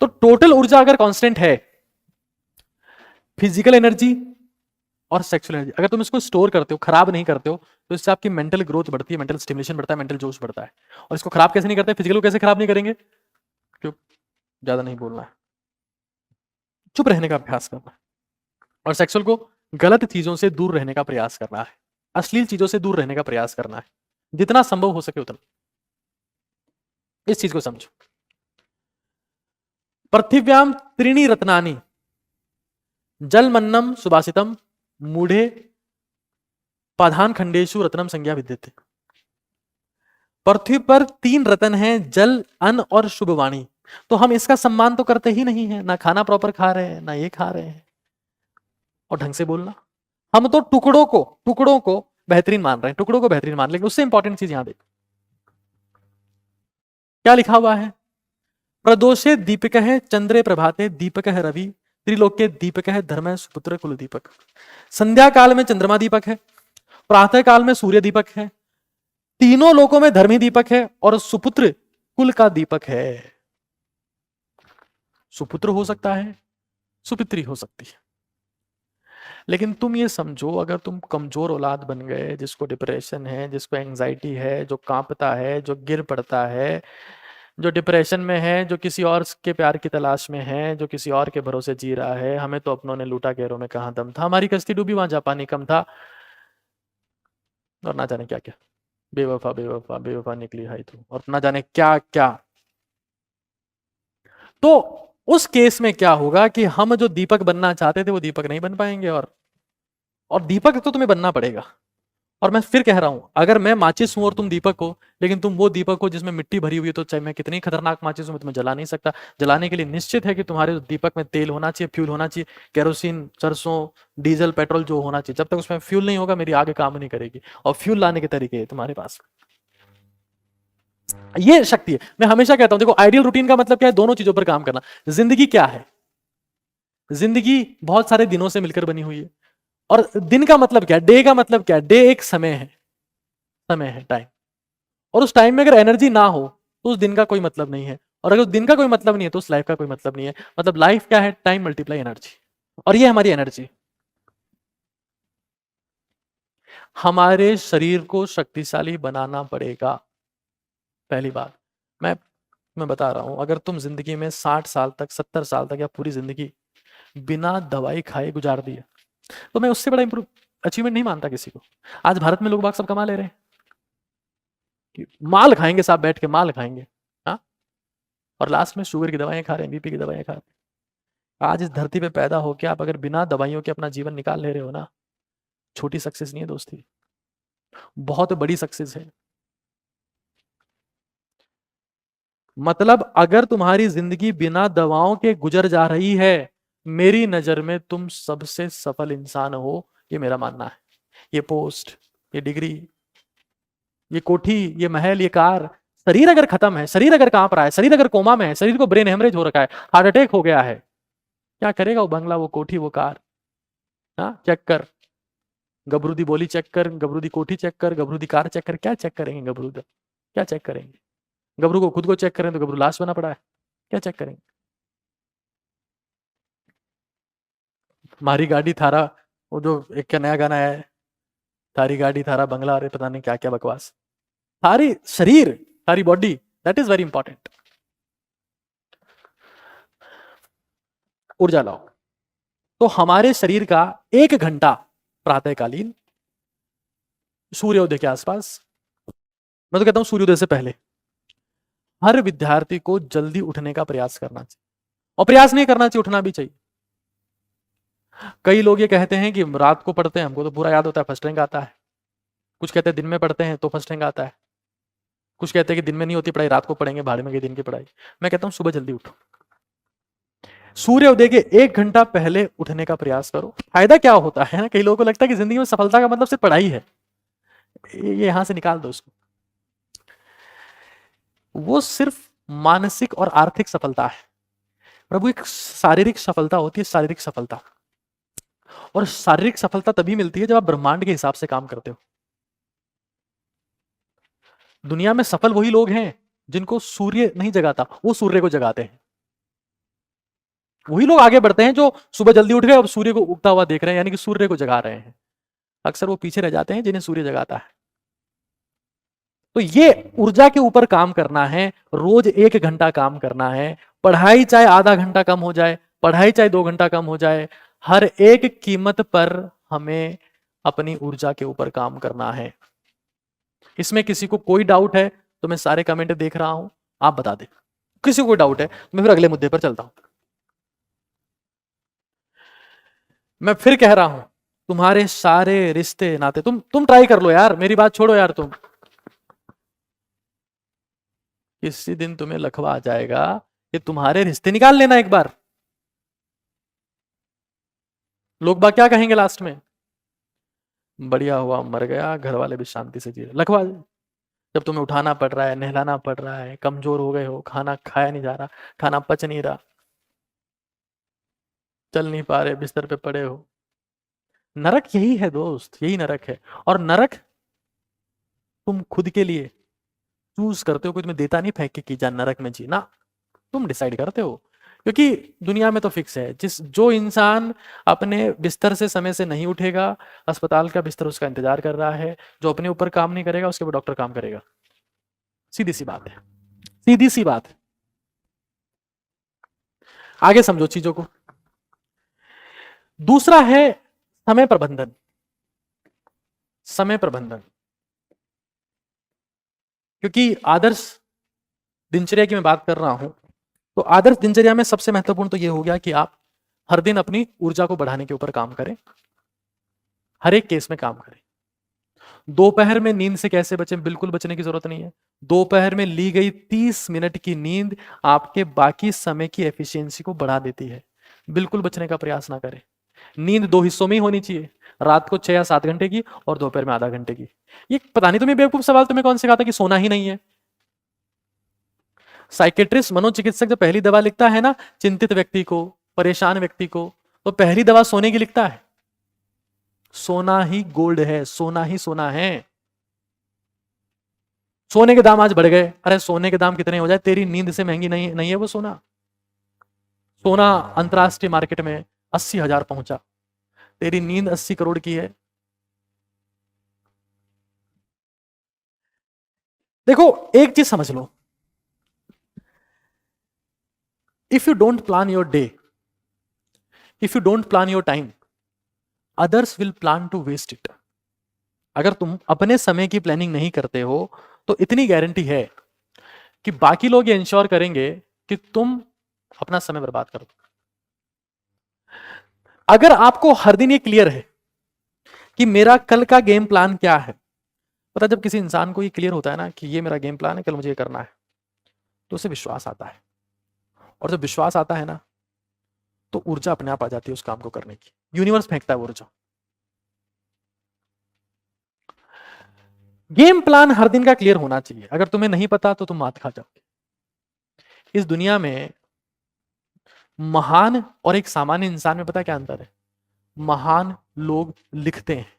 तो टोटल ऊर्जा अगर कांस्टेंट है, फिजिकल एनर्जी और सेक्सुअल एनर्जी, अगर तुम इसको स्टोर करते हो, खराब नहीं करते हो, तो इससे आपकी मेंटल ग्रोथ बढ़ती है, मेंटल स्टिमुलेशन बढ़ता है, मेंटल जोश बढ़ता है। और इसको खराब कैसे नहीं करते, फिजिकल को कैसे खराब नहीं करेंगे, क्यों, ज्यादा नहीं बोलना है, चुप रहने का अभ्यास करना है, और सेक्सुअल को गलत चीजों से दूर रहने का प्रयास करना है, अश्लील चीजों से दूर रहने का प्रयास करना है, जितना संभव हो सके उतना। इस चीज को समझो। पृथिव्याम त्रीणि रत्नानि जलमन्नम सुभाषितम मूढ़े पाधान खंडेशु रत्नम संज्ञा विद्यते। पृथ्वी पर 3 रत्न हैं, जल, अन्न और शुभवाणी। तो हम इसका सम्मान तो करते ही नहीं है, ना खाना प्रॉपर खा रहे हैं, ना ये खा रहे हैं। और ढंग से बोलना। हम तो टुकड़ों को बेहतरीन मान रहे हैं, टुकड़ों को बेहतरीन मान, लेकिन उससे इंपॉर्टेंट चीज यहां देख क्या लिखा हुआ है। प्रदोषे दीपिक है चंद्रे प्रभाते दीपक है रवि त्रिलोके दीपक है धर्म है सुपुत्र कुल दीपक। संध्या काल में चंद्रमा दीपक है, प्रातः काल में सूर्य दीपक है, तीनों लोकों में धर्मी दीपक है और सुपुत्र कुल का दीपक है। सुपुत्र हो सकता है, सुपित्री हो सकती है, लेकिन तुम ये समझो अगर तुम कमजोर औलाद बन गए, जिसको डिप्रेशन है, जिसको एंजाइटी है, जो कांपता है, जो गिर पड़ता है, जो डिप्रेशन में है, जो किसी और के प्यार की तलाश में है, जो किसी और के भरोसे जी रहा है, हमें तो अपनों ने लूटा गैरों में कहां दम था, हमारी कश्ती डूबी वहां जा पानी कम था, और ना जाने क्या क्या, बेवफा बेवफा बेवफा निकली है तू, और ना जाने क्या क्या। तो उस केस में क्या होगा कि हम जो दीपक बनना चाहते थे वो दीपक नहीं बन पाएंगे, और दीपक तो तुम्हें बनना पड़ेगा। और मैं फिर कह रहा हूं, अगर मैं माचिस हूं और तुम दीपक हो, लेकिन तुम वो दीपक हो जिसमें मिट्टी भरी हुई है, तो चाहे मैं कितनी खतरनाक माचिस हूं, मैं तुम्हें जला नहीं सकता। जलाने के लिए निश्चित है कि तुम्हारे दीपक में तेल होना चाहिए, फ्यूल होना चाहिए, केरोसिन, सरसों, डीजल, पेट्रोल जो होना चाहिए। जब तक उसमें फ्यूल नहीं होगा मेरी आग काम नहीं करेगी, और फ्यूल लाने के तरीके है तुम्हारे पास, ये शक्ति है। मैं हमेशा कहता हूं देखो, आइडियल रूटीन का मतलब क्या है, दोनों चीजों पर काम करना। जिंदगी क्या है, जिंदगी बहुत सारे दिनों से मिलकर बनी हुई है, और दिन का मतलब क्या है, डे का मतलब क्या है, डे एक समय है, समय है, टाइम। और उस टाइम में अगर एनर्जी ना हो तो उस दिन का कोई मतलब नहीं है, और अगर उस दिन का कोई मतलब नहीं है तो उस लाइफ का कोई मतलब नहीं है। मतलब लाइफ क्या है, टाइम मल्टीप्लाई एनर्जी, और ये हमारी एनर्जी। हमारे शरीर को शक्तिशाली बनाना पड़ेगा। पहली बात, मैं मैं बता रहा हूं, अगर तुम जिंदगी में 60 साल तक, 70 साल तक, या पूरी जिंदगी बिना दवाई खाए गुजार दी है, तो मैं उससे बड़ा इंप्रूव अचीवमेंट नहीं मानता किसी को। आज भारत में लोग बाग सब कमा ले रहे हैं कि माल खाएंगे, साहब बैठ के माल खाएंगे, हाँ, और लास्ट में शुगर की दवाएं खा रहे हैं, बीपी की दवाएं खा रहे हैं। आज इस धरती पे पैदा होकर आप अगर बिना दवाइयों के अपना जीवन निकाल ले रहे हो ना, छोटी सक्सेस नहीं है दोस्ती, बहुत बड़ी सक्सेस है। मतलब अगर तुम्हारी जिंदगी बिना दवाओं के गुजर जा रही है, मेरी नजर में तुम सबसे सफल इंसान हो, ये मेरा मानना है। ये पोस्ट, ये डिग्री, ये कोठी, ये महल, ये कार, शरीर अगर खत्म है, शरीर अगर कांप रहा है, शरीर अगर कोमा में है, शरीर को ब्रेन हेमरेज हो रखा है, हार्ट अटैक हो गया है, क्या करेगा वो बंगला, वो कोठी, वो कार? हाँ, चेक कर, गबरू दी बोली चेक कर, गबरू दी कोठी चेक कर, गबरू दी कार चेक कर, क्या चेक करेंगे गबरू दा? क्या चेक करेंगे? गबरू को खुद को चेक करें तो गबरू लाश बना पड़ा है, क्या चेक करेंगे? मारी गाड़ी थारा, वो जो एक का नया गाना है, थारी गाड़ी थारा बंगला, अरे पता नहीं क्या क्या बकवास। थारी शरीर, थारी body, that is very important. ऊर्जा लाओ। तो हमारे शरीर का 1 घंटा प्रातःकालीन सूर्योदय के आसपास, मैं तो कहता हूं सूर्योदय से पहले, हर विद्यार्थी को जल्दी उठने का प्रयास करना चाहिए। और प्रयास नहीं करना चाहिए, उठना भी चाहिए। कई लोग ये कहते हैं कि रात को पढ़ते हैं, हमको तो पूरा याद होता है, फर्स्ट रैंक आता है। कुछ कहते हैं दिन में पढ़ते हैं तो फर्स्ट रैंक आता है। कुछ कहते हैं कि दिन में नहीं होती पढ़ाई, रात को पढ़ेंगे, भाड़े में गई दिन की पढ़ाई। मैं कहता हूं सुबह जल्दी उठो, सूर्योदय के 1 घंटा पहले उठने का प्रयास करो। फायदा क्या होता है ना, कई लोगों को लगता है कि जिंदगी में सफलता का मतलब सिर्फ पढ़ाई है, ये यहां से निकाल दो उसको। वो सिर्फ मानसिक और आर्थिक सफलता है। प्रभु, एक शारीरिक सफलता होती है, शारीरिक सफलता, और शारीरिक सफलता तभी मिलती है जब आप ब्रह्मांड के हिसाब से काम करते हो। दुनिया में सफल वही लोग हैं जिनको सूर्य नहीं जगाता, वो सूर्य को जगाते हैं। वही लोग आगे बढ़ते हैं जो सुबह जल्दी उठ गए, अब सूर्य को उगता हुआ देख रहे हैं, यानी कि सूर्य को जगा रहे हैं। अक्सर वो पीछे रह जाते हैं जिन्हें सूर्य जगाता है। तो ये ऊर्जा के ऊपर काम करना है, रोज 1 घंटा काम करना है। पढ़ाई चाहे आधा घंटा कम हो जाए, पढ़ाई चाहे 2 घंटा कम हो जाए, हर एक कीमत पर हमें अपनी ऊर्जा के ऊपर काम करना है। इसमें किसी को कोई डाउट है तो मैं सारे कमेंट देख रहा हूं, आप बता दें। किसी को कोई डाउट है मैं फिर अगले मुद्दे पर चलता हूं। मैं फिर कह रहा हूं, तुम्हारे सारे रिश्ते नाते, तुम ट्राई कर लो यार, मेरी बात छोड़ो यार। तुम किसी दिन तुम्हें लखवा आ जाएगा कि तुम्हारे रिश्ते निकाल लेना एक बार। लोग बाग क्या कहेंगे लास्ट में? बढ़िया हुआ मर गया, घर वाले भी शांति से जी रहे। लखवा, जब तुम्हें उठाना पड़ रहा है, नहलाना पड़ रहा है, कमजोर हो गए हो, खाना खाया नहीं जा रहा, खाना पच नहीं रहा, चल नहीं पा रहे, बिस्तर पे पड़े हो। नरक यही है दोस्त, यही नरक है। और नरक तुम खुद के लिए चूज करते हो, कोई तुम्हें देता नहीं फेंक के कि जा नरक में जीना, तुम डिसाइड करते हो। क्योंकि दुनिया में तो फिक्स है, जो इंसान अपने बिस्तर से समय से नहीं उठेगा, अस्पताल का बिस्तर उसका इंतजार कर रहा है। जो अपने ऊपर काम नहीं करेगा, उसके ऊपर डॉक्टर काम करेगा। सीधी सी बात है, सीधी सी बात है। आगे समझो चीजों को। दूसरा है समय प्रबंधन। समय प्रबंधन, क्योंकि आदर्श दिनचर्या की मैं बात कर रहा हूं, तो आदर्श दिनचर्या में सबसे महत्वपूर्ण तो यह हो गया कि आप हर दिन अपनी ऊर्जा को बढ़ाने के ऊपर काम करें, हर एक केस में काम करें। दोपहर में नींद से कैसे बचें? बिल्कुल बचने की जरूरत नहीं है। दोपहर में ली गई 30 मिनट की नींद आपके बाकी समय की एफिशिएंसी को बढ़ा देती है। बिल्कुल बचने का प्रयास ना करें। नींद 2 हिस्सों में ही होनी चाहिए, रात को 6 या 7 घंटे की और दोपहर में आधा घंटे की। ये पता नहीं तुम्हें बेवकूफ सवाल तुम्हें कौन सिखाता कि सोना ही नहीं है? साइकेट्रिस्ट, मनोचिकित्सक जब पहली दवा लिखता है ना चिंतित व्यक्ति को, परेशान व्यक्ति को, तो पहली दवा सोने की लिखता है। सोना ही गोल्ड है, सोना ही सोना है। सोने के दाम आज बढ़ गए, अरे सोने के दाम कितने हो जाए, तेरी नींद से महंगी नहीं है वो सोना। सोना अंतरराष्ट्रीय मार्केट में 80,000 पहुंचा, तेरी नींद 80 करोड़ की है। देखो एक चीज समझ लो, if you don't plan your day, if you don't plan your time, others will plan to waste it. अगर तुम अपने समय की प्लानिंग नहीं करते हो तो इतनी गारंटी है कि बाकी लोग ये इंश्योर करेंगे कि तुम अपना समय बर्बाद करो। अगर आपको हर दिन ये क्लियर है कि मेरा कल का गेम प्लान क्या है, पता जब किसी इंसान को ये क्लियर होता है ना कि ये मेरा गेम प्लान है, कल मुझे ये करना है, तो उसे विश्वास आता है। और जब विश्वास आता है ना, तो ऊर्जा अपने आप आ जाती है उस काम को करने की। यूनिवर्स फेंकता है ऊर्जा। गेम प्लान हर दिन का क्लियर होना चाहिए। अगर तुम्हें नहीं पता तो तुम मात खा जाओगे। इस दुनिया में महान और एक सामान्य इंसान में पता क्या अंतर है? महान लोग लिखते हैं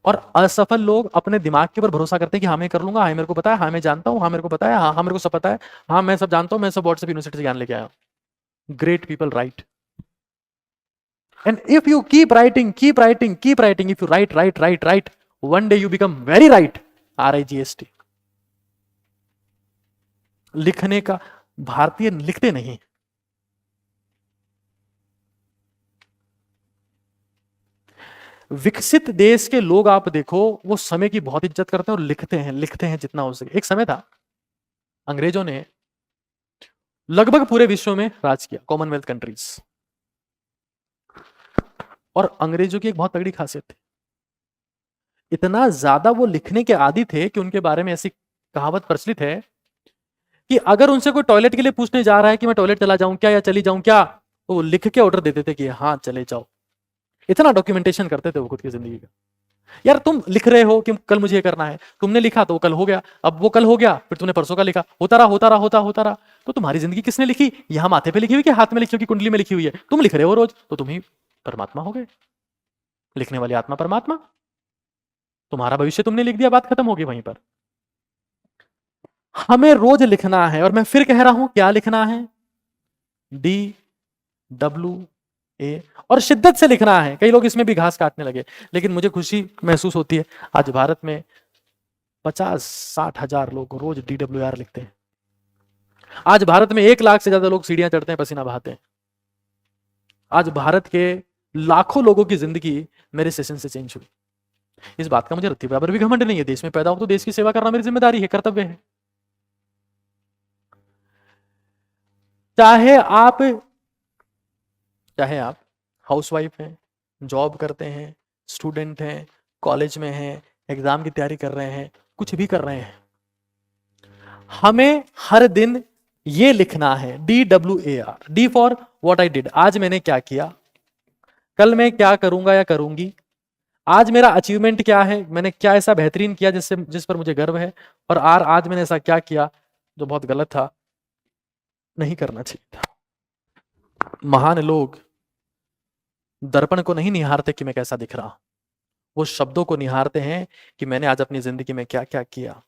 और असफल लोग अपने दिमाग के ऊपर भरोसा करते हैं कि हाँ मैं कर लूंगा, हाँ मेरे को पता है, हाँ मैं जानता हूँ, हाँ मेरे को पता है, हाँ हाँ मेरे को सब पता है, हाँ मैं सब जानता हूँ, मैं सब व्हाट्सएप यूनिवर्सिटी से ज्ञान लेके आया हूँ। Great people right, and if you keep writing, keep writing, keep writing, if you right right right right, one day you become very right. RIGST। लिखने का, भारतीय लिखते नहीं। विकसित देश के लोग आप देखो, वो समय की बहुत इज्जत करते हैं और लिखते हैं जितना हो सके। एक समय था अंग्रेजों ने लगभग पूरे विश्व में राज किया, कॉमनवेल्थ कंट्रीज। और अंग्रेजों की एक बहुत तगड़ी खासियत थी, इतना ज्यादा वो लिखने के आदी थे कि उनके बारे में ऐसी कहावत प्रचलित है कि अगर उनसे कोई टॉयलेट के लिए पूछने जा रहा है कि मैं टॉयलेट चला जाऊं क्या या चली जाऊं क्या, तो वो लिख के ऑर्डर देते थे कि हाँ चले जाओ। इतना डॉक्यूमेंटेशन करते थे वो खुद की जिंदगी का। यार तुम लिख रहे हो कि कल मुझे ये करना है, तुमने लिखा तो वो कल हो गया, अब वो कल हो गया, फिर तुमने परसों का लिखा, होता रहा होता रहा होता रहा। तो तुम्हारी जिंदगी किसने लिखी? यहां माथे पे लिखी हुई कि हाथ में लिखी हुई कि कुंडली में लिखी हुई है? तुम लिख रहे हो रोज, तो तुम ही परमात्मा हो गए। लिखने वाली आत्मा परमात्मा। तुम्हारा भविष्य तुमने लिख दिया, बात खत्म होगी वहीं पर। हमें रोज लिखना है, और मैं फिर कह रहा हूं क्या लिखना है? DWA, और शिद्दत से लिखना है। कई लोग इसमें भी घास काटने लगे, लेकिन मुझे खुशी महसूस होती है आज भारत में 50-60 हजार लोग रोज DWR लिखते हैं। आज भारत में 1 लाख से ज्यादा लोग सीढ़ियां चढ़ते हैं, पसीना बहाते हैं। आज भारत के लाखों लोगों की जिंदगी मेरे सेशन से चेंज हुई। इस बात का मुझे रत्ती बराबर भी घमंड नहीं है। देश में पैदा हो तो देश की सेवा करना मेरी जिम्मेदारी है, कर्तव्य है। चाहे आप हाउसवाइफ हैं, जॉब करते हैं, स्टूडेंट हैं, कॉलेज में हैं, एग्जाम की तैयारी कर रहे हैं, कुछ भी कर रहे हैं, हमें हर दिन ये लिखना है DWAR। D for what I did, आज मैंने क्या किया, कल मैं क्या करूंगा या करूंगी, आज मेरा अचीवमेंट क्या है, मैंने क्या ऐसा बेहतरीन किया जिस पर मुझे गर्व है, और आज मैंने ऐसा क्या किया जो बहुत गलत था, नहीं करना चाहिए था। महान लोग दर्पण को नहीं निहारते कि मैं कैसा दिख रहा हूं, वो शब्दों को निहारते हैं कि मैंने आज अपनी जिंदगी में क्या क्या किया।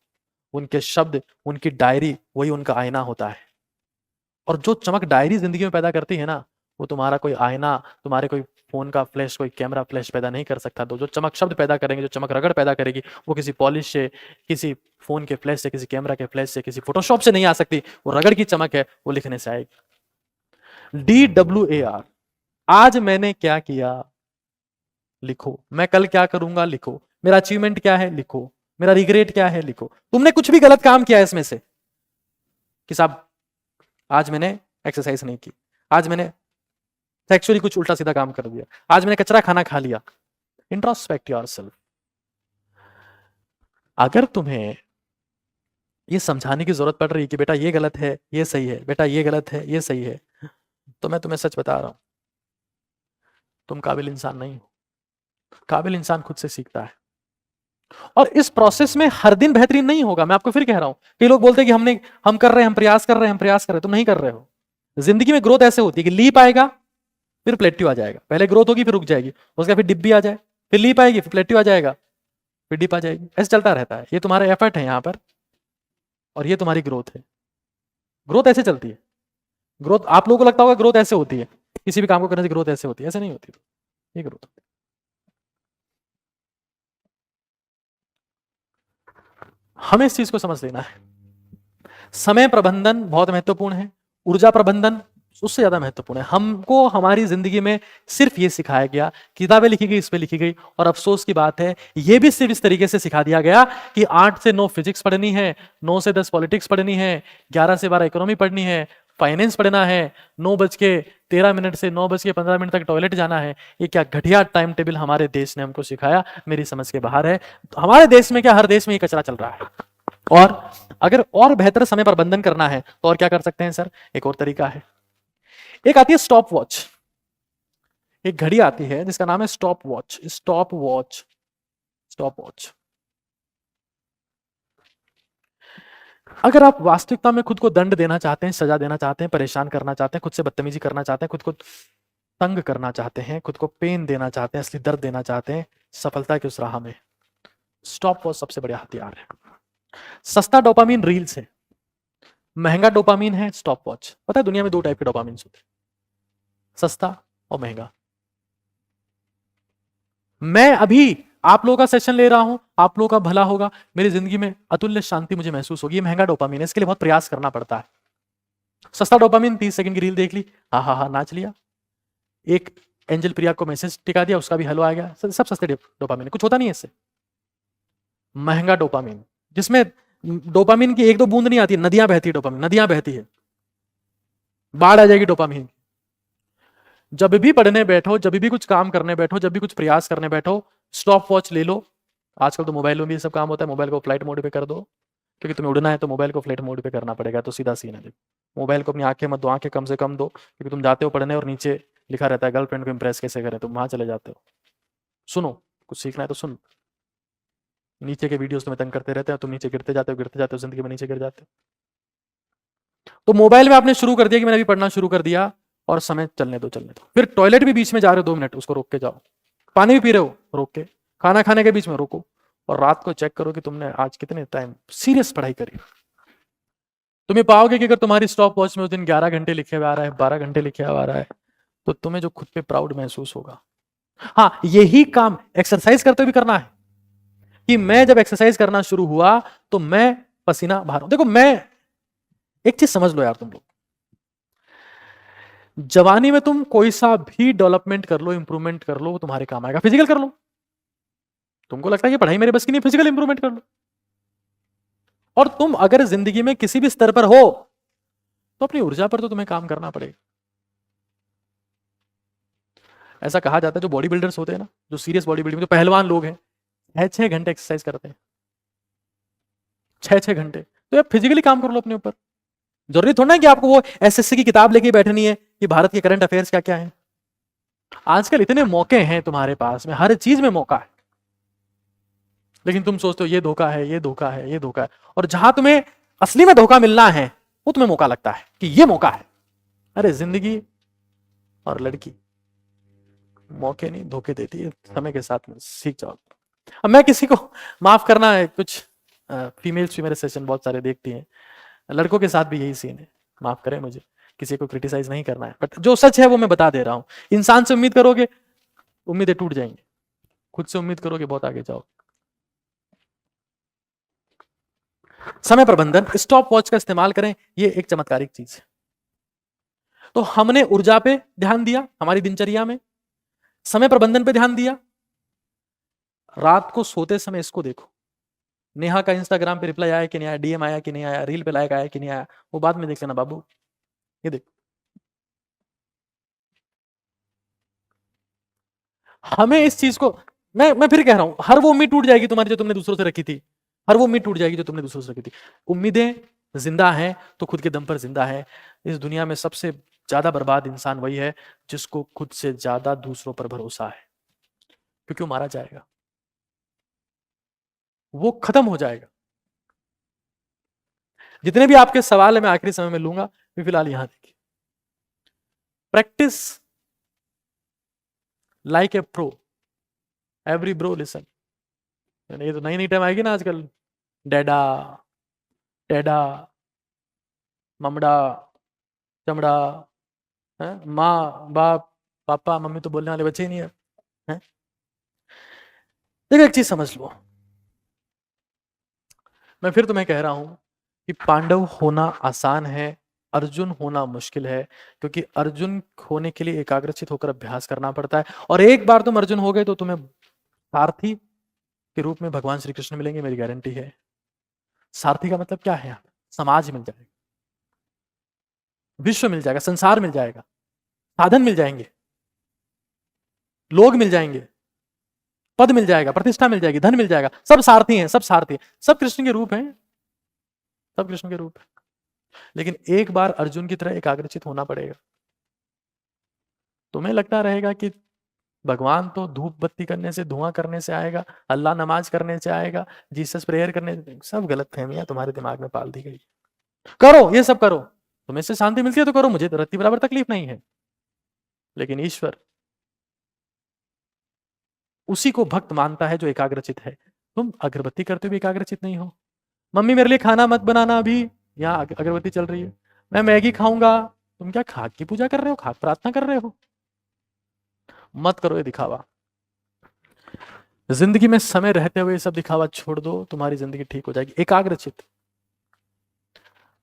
उनके शब्द, उनकी डायरी, वही उनका आईना होता है। और जो चमक डायरी जिंदगी में पैदा करती है ना, वो तुम्हारा कोई आईना, तुम्हारे कोई फोन का फ्लैश, कोई कैमरा फ्लैश पैदा नहीं कर सकता। तो जो चमक शब्द पैदा करेंगे, जो चमक रगड़ पैदा करेगी, वो किसी पॉलिश से, किसी फोन के फ्लैश से, किसी कैमरा के फ्लैश से, किसी फोटोशॉप से नहीं आ सकती। वो रगड़ की चमक है, वो लिखने से आएगी। DWAR, आज मैंने क्या किया लिखो, मैं कल क्या करूंगा लिखो, मेरा अचीवमेंट क्या है लिखो, मेरा रिग्रेट क्या है लिखो। तुमने कुछ भी गलत काम किया है इसमें से कि साहब आज मैंने एक्सरसाइज नहीं की, आज मैंने सेक्सुअली कुछ उल्टा सीधा काम कर दिया, आज मैंने कचरा खाना खा लिया, इंट्रोस्पेक्ट योरसेल्फ। अगर तुम्हें ये समझाने की जरूरत पड़ रही है कि बेटा ये गलत है, ये सही है, बेटा ये गलत है, ये सही है, तो मैं तुम्हें सच बता रहा हूं, तुम काबिल इंसान नहीं हो। काबिल इंसान खुद से सीखता है, और इस प्रोसेस में हर दिन बेहतरीन नहीं होगा। मैं आपको फिर कह रहा हूं, कई लोग बोलते हैं कि हम कर रहे हैं, हम प्रयास कर रहे हैं, हम प्रयास कर रहे हैं। तुम नहीं कर रहे हो। जिंदगी में ग्रोथ ऐसे होती है कि लीप आएगा, फिर प्लेट्यू आ जाएगा। पहले ग्रोथ होगी, फिर रुक जाएगी, उसका फिर डिप भी आ जाए, फिर लीप आएगी, फिर प्लेट्यू आ जाएगा, फिर डिप आ जाएगी। ऐसे चलता रहता है। ये तुम्हारा एफर्ट है यहां पर, और ये तुम्हारी ग्रोथ है। ग्रोथ ऐसे चलती है। ग्रोथ आप लोगों को लगता होगा ग्रोथ ऐसे होती है, किसी भी काम को करने से ग्रोथ ऐसे होती है, ऐसे नहीं होती। ये ग्रोथ होती है। हमें इस चीज को समझ लेना है। समय प्रबंधन बहुत महत्वपूर्ण है, ऊर्जा प्रबंधन उससे ज्यादा महत्वपूर्ण है। हमको हमारी जिंदगी में सिर्फ ये सिखाया गया, किताबें लिखी गई, इस पे लिखी गई, और अफसोस की बात है ये भी सिर्फ इस तरीके से सिखा दिया गया कि 8 से 9 फिजिक्स पढ़नी है, 9 से 10 पॉलिटिक्स पढ़नी है, 11 से 12 इकोनॉमी पढ़नी है, फाइनेंस पढ़ना है, 9:13 से 9:15 तक टॉयलेट जाना है। ये क्या घटिया टाइम टेबल हमारे देश ने हमको सिखाया, मेरी समझ के बाहर है। हमारे देश में क्या, हर देश में ये कचरा चल रहा है। और अगर और बेहतर समय प्रबंधन करना है तो और क्या कर सकते हैं सर? एक और तरीका है, एक आती है स्टॉप वॉच। एक घड़ी आती है जिसका नाम है stop watch. Stop watch, stop watch. अगर आप वास्तविकता में खुद को दंड देना चाहते हैं, सजा देना चाहते हैं, परेशान करना चाहते हैं, खुद से बदतमीजी करना चाहते हैं, खुद को तंग करना चाहते हैं, खुद को पेन देना चाहते हैं, असली दर्द देना चाहते हैं सफलता की उस राह में, स्टॉप वॉच सबसे बड़ा हथियार है। सस्ता डोपामीन रील्स है, महंगा डोपामीन है स्टॉप वॉच। पता है दुनिया में 2 टाइप के डोपामीन होते हैं, सस्ता और महंगा। मैं अभी आप लोगों का सेशन ले रहा हूं, आप लोगों का भला होगा, मेरी जिंदगी में अतुल्य शांति मुझे महसूस होगी। ये महंगा डोपामीन है, इसके लिए बहुत प्रयास करना पड़ता है। सस्ता डोपामीन 30 सेकंड की रील देख ली, हा हा हा नाच लिया, एक एंजल प्रिया को मैसेज टिका दिया, उसका भी हेलो आ गया, सब सस्ते डोपामीन, कुछ होता नहीं है इससे। महंगा डोपामीन, जिसमें डोपामीन की 1-2 बूंद नहीं आती, नदियां बहती है, डोपामीन नदियां बहती है, बाढ़ आ जाएगी डोपामीन। जब भी पढ़ने बैठो, जब भी कुछ काम करने बैठो, जब भी कुछ प्रयास करने बैठो, स्टॉप वॉच ले लो। आजकल तो मोबाइल में भी सब काम होता है, मोबाइल को फ्लाइट मोड पे कर दो, क्योंकि तुम्हें उड़ना है तो मोबाइल को फ्लाइट मोड पे करना पड़ेगा। तो सीधा सीन है, देखो मोबाइल को अपनी आंखें मत दो, आंखें कम से कम दो, क्योंकि तुम जाते हो पढ़ने और नीचे लिखा रहता है गर्लफ्रेंड को इंप्रेस कैसे करें, तुम वहां चले जाते हो। सुनो, कुछ सीखना है तो सुन, नीचे के वीडियोस तुम्हें तंग करते रहते हैं, तुम नीचे गिरते जाते हो, जिंदगी में नीचे गिर जाते हो। तो मोबाइल में आपने शुरू कर दिया कि मैंने अभी पढ़ना शुरू कर दिया, और समय चलने दो। फिर टॉयलेट भी बीच में जा रहे हो 2 मिनट, उसको रोक के जाओ। पानी भी पी रहे हो, रोक के। खाना खाने के बीच में रोको, और रात को चेक करो कि तुमने आज कितने टाइम सीरियस पढ़ाई करी। तुम्हें पाओगे कि अगर तुम्हारी स्टॉप वॉच में उस दिन 11 घंटे लिखे हुए आ रहा है, 12 घंटे लिखे हुए आ रहा है, तो तुम्हें जो खुद पे प्राउड महसूस होगा। हाँ, यही काम एक्सरसाइज करते हुए भी करना है, कि मैं जब एक्सरसाइज करना शुरू हुआ तो मैं पसीना बाहर हूं। देखो, मैं एक चीज समझ लो यार, तुम लोग जवानी में तुम कोई सा भी डेवलपमेंट कर लो, इंप्रूवमेंट कर लो, वो तुम्हारे काम आएगा। फिजिकल कर लो, तुमको लगता है कि पढ़ाई मेरे बस की नहीं, फिजिकल इंप्रूवमेंट कर लो। और तुम अगर जिंदगी में किसी भी स्तर पर हो तो अपनी ऊर्जा पर तो तुम्हें काम करना पड़ेगा। ऐसा कहा जाता है जो बॉडी बिल्डर्स होते हैं ना, जो सीरियस बॉडी बिल्डिंग, जो पहलवान लोग हैं, 6-6 घंटे एक्सरसाइज करते हैं, 6-6 घंटे। तो आप फिजिकली काम कर लो अपने ऊपर। जरूरी थोड़ा ना कि आपको वो एसएससी की किताब लेके बैठनी है कि भारत के करंट अफेयर्स क्या क्या है। आजकल इतने मौके हैं तुम्हारे पास में, हर चीज में मौका है, लेकिन तुम सोचते हो ये धोखा है, ये धोखा है, ये धोखा है, और जहां तुम्हें असली में धोखा मिलना है वो तुम्हें मौका लगता है कि ये मौका है। अरे जिंदगी और लड़की मौके नहीं धोखे देती है, समय के साथ में सीख जाओ। अब मैं किसी को माफ करना है, कुछ फीमेल्स भी मेरे सेशन बहुत सारे देखती हैं, लड़कों के साथ भी यही सीन है, माफ करें मुझे, किसी को क्रिटिसाइज नहीं करना है, बट जो सच है वो मैं बता दे रहा हूं। इंसान से उम्मीद करोगे, उम्मीदें टूट जाएंगी, खुद से उम्मीद करोगे बहुत आगे जाओ। समय प्रबंधन, स्टॉप वॉच का इस्तेमाल करें, ये एक चमत्कारिक चीज है। तो हमने ऊर्जा पे ध्यान दिया हमारी दिनचर्या में, समय प्रबंधन पे ध्यान दिया। रात को सोते समय इसको देखो, नेहा का इंस्टाग्राम पे रिप्लाई आया कि नहीं आया, डीएम आया कि नहीं आया, रील पे लाइक आया कि नहीं आया, वो बाद में देख लेना बाबू, ये देख। हमें इस चीज को, मैं फिर कह रहा हूं, हर वो उम्मीद टूट जाएगी तुम्हारी जो तुमने दूसरों से रखी थी, हर वो उम्मीद टूट जाएगी जो तुमने दूसरों से रखी थी। उम्मीदें जिंदा हैं तो खुद के दम पर जिंदा है। इस दुनिया में सबसे ज्यादा बर्बाद इंसान वही है जिसको खुद से ज्यादा दूसरों पर भरोसा है, क्योंकि वो मारा जाएगा, वो खत्म हो जाएगा। जितने भी आपके सवाल है मैं आखिरी समय में लूंगा, फिलहाल यहां देखिए। Practice like a pro, every bro listen. ये तो नई नई टाइम आएगी ना आजकल, डैडा, टेडा, ममड़ा, चमड़ा, माँ बाप, पापा मम्मी तो बोलने वाले बच्चे ही नहीं है, है? देखो एक चीज समझ लो, मैं फिर तुम्हें कह रहा हूं कि पांडव होना आसान है, अर्जुन होना मुश्किल है, क्योंकि अर्जुन होने के लिए एकाग्रचित होकर अभ्यास करना पड़ता है, और एक बार तुम अर्जुन हो गए तो तुम्हें सारथी के रूप में भगवान श्री कृष्ण मिलेंगे, मेरी गारंटी है। सारथी का मतलब क्या है? समाज मिल जाएगा, विश्व मिल जाएगा, संसार मिल जाएगा, साधन मिल जाएंगे, लोग मिल जाएंगे, पद मिल जाएगा, प्रतिष्ठा मिल जाएगी, धन मिल जाएगा, सब सारथी हैं, सब सारथी हैं, सब कृष्ण के रूप हैं, सब कृष्ण के रूप है। लेकिन एक बार अर्जुन की तरह एकाग्रचित होना पड़ेगा। तुम्हें लगता रहेगा कि भगवान तो धूप बत्ती करने से, धुआं करने से आएगा, अल्लाह नमाज करने से आएगा, जीसस प्रेयर करने से, सब गलत फहमियां तुम्हारे दिमाग में पाल दी गई। करो ये सब करो, तुम्हें से शांति मिलती है तो करो, मुझे तो रत्ती बराबर तकलीफ नहीं है, लेकिन ईश्वर उसी को भक्त मानता है जो एकाग्रचित है। तुम अगरबत्ती करते हुए एकाग्रचित नहीं हो, मम्मी मेरे लिए खाना मत बनाना, अभी यहाँ अगरबत्ती चल रही है, मैं मैगी खाऊंगा, तुम क्या खाक की पूजा कर रहे हो, खाक प्रार्थना कर रहे हो? मत करो ये दिखावा। जिंदगी में समय रहते हुए सब दिखावा छोड़ दो, तुम्हारी जिंदगी ठीक हो जाएगी। एकाग्रचित,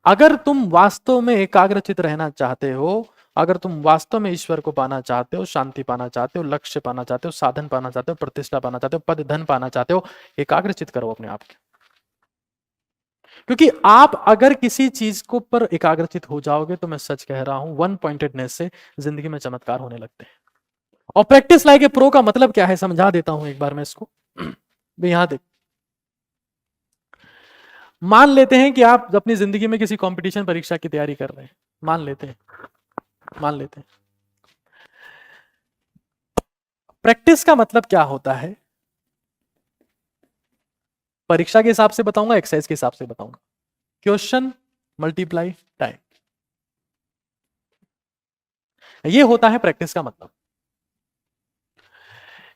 अगर तुम वास्तव में एकाग्रचित रहना चाहते हो, अगर तुम वास्तव में ईश्वर को पाना चाहते हो, शांति पाना चाहते हो, लक्ष्य पाना चाहते हो, साधन पाना चाहते हो, प्रतिष्ठा पाना चाहते हो, पद धन पाना चाहते हो, एकाग्रचित करो अपने आप को। क्योंकि आप अगर किसी चीज को पर एकाग्रचित हो जाओगे तो मैं सच कह रहा हूं, वन पॉइंटेडनेस से जिंदगी में चमत्कार होने लगते हैं। और प्रैक्टिस लाइक ए प्रो का मतलब क्या है समझा देता हूं एक बार मैं इसको। यहां देख, मान लेते हैं कि आप अपनी जिंदगी में किसी कंपटीशन परीक्षा की तैयारी कर रहे हैं, मान लेते हैं, मान लेते हैं। प्रैक्टिस का मतलब क्या होता है, परीक्षा के हिसाब से बताऊंगा, एक्सरसाइज के हिसाब से बताऊंगा। क्वेश्चन मल्टीप्लाई टाइम, ये होता है प्रैक्टिस का मतलब।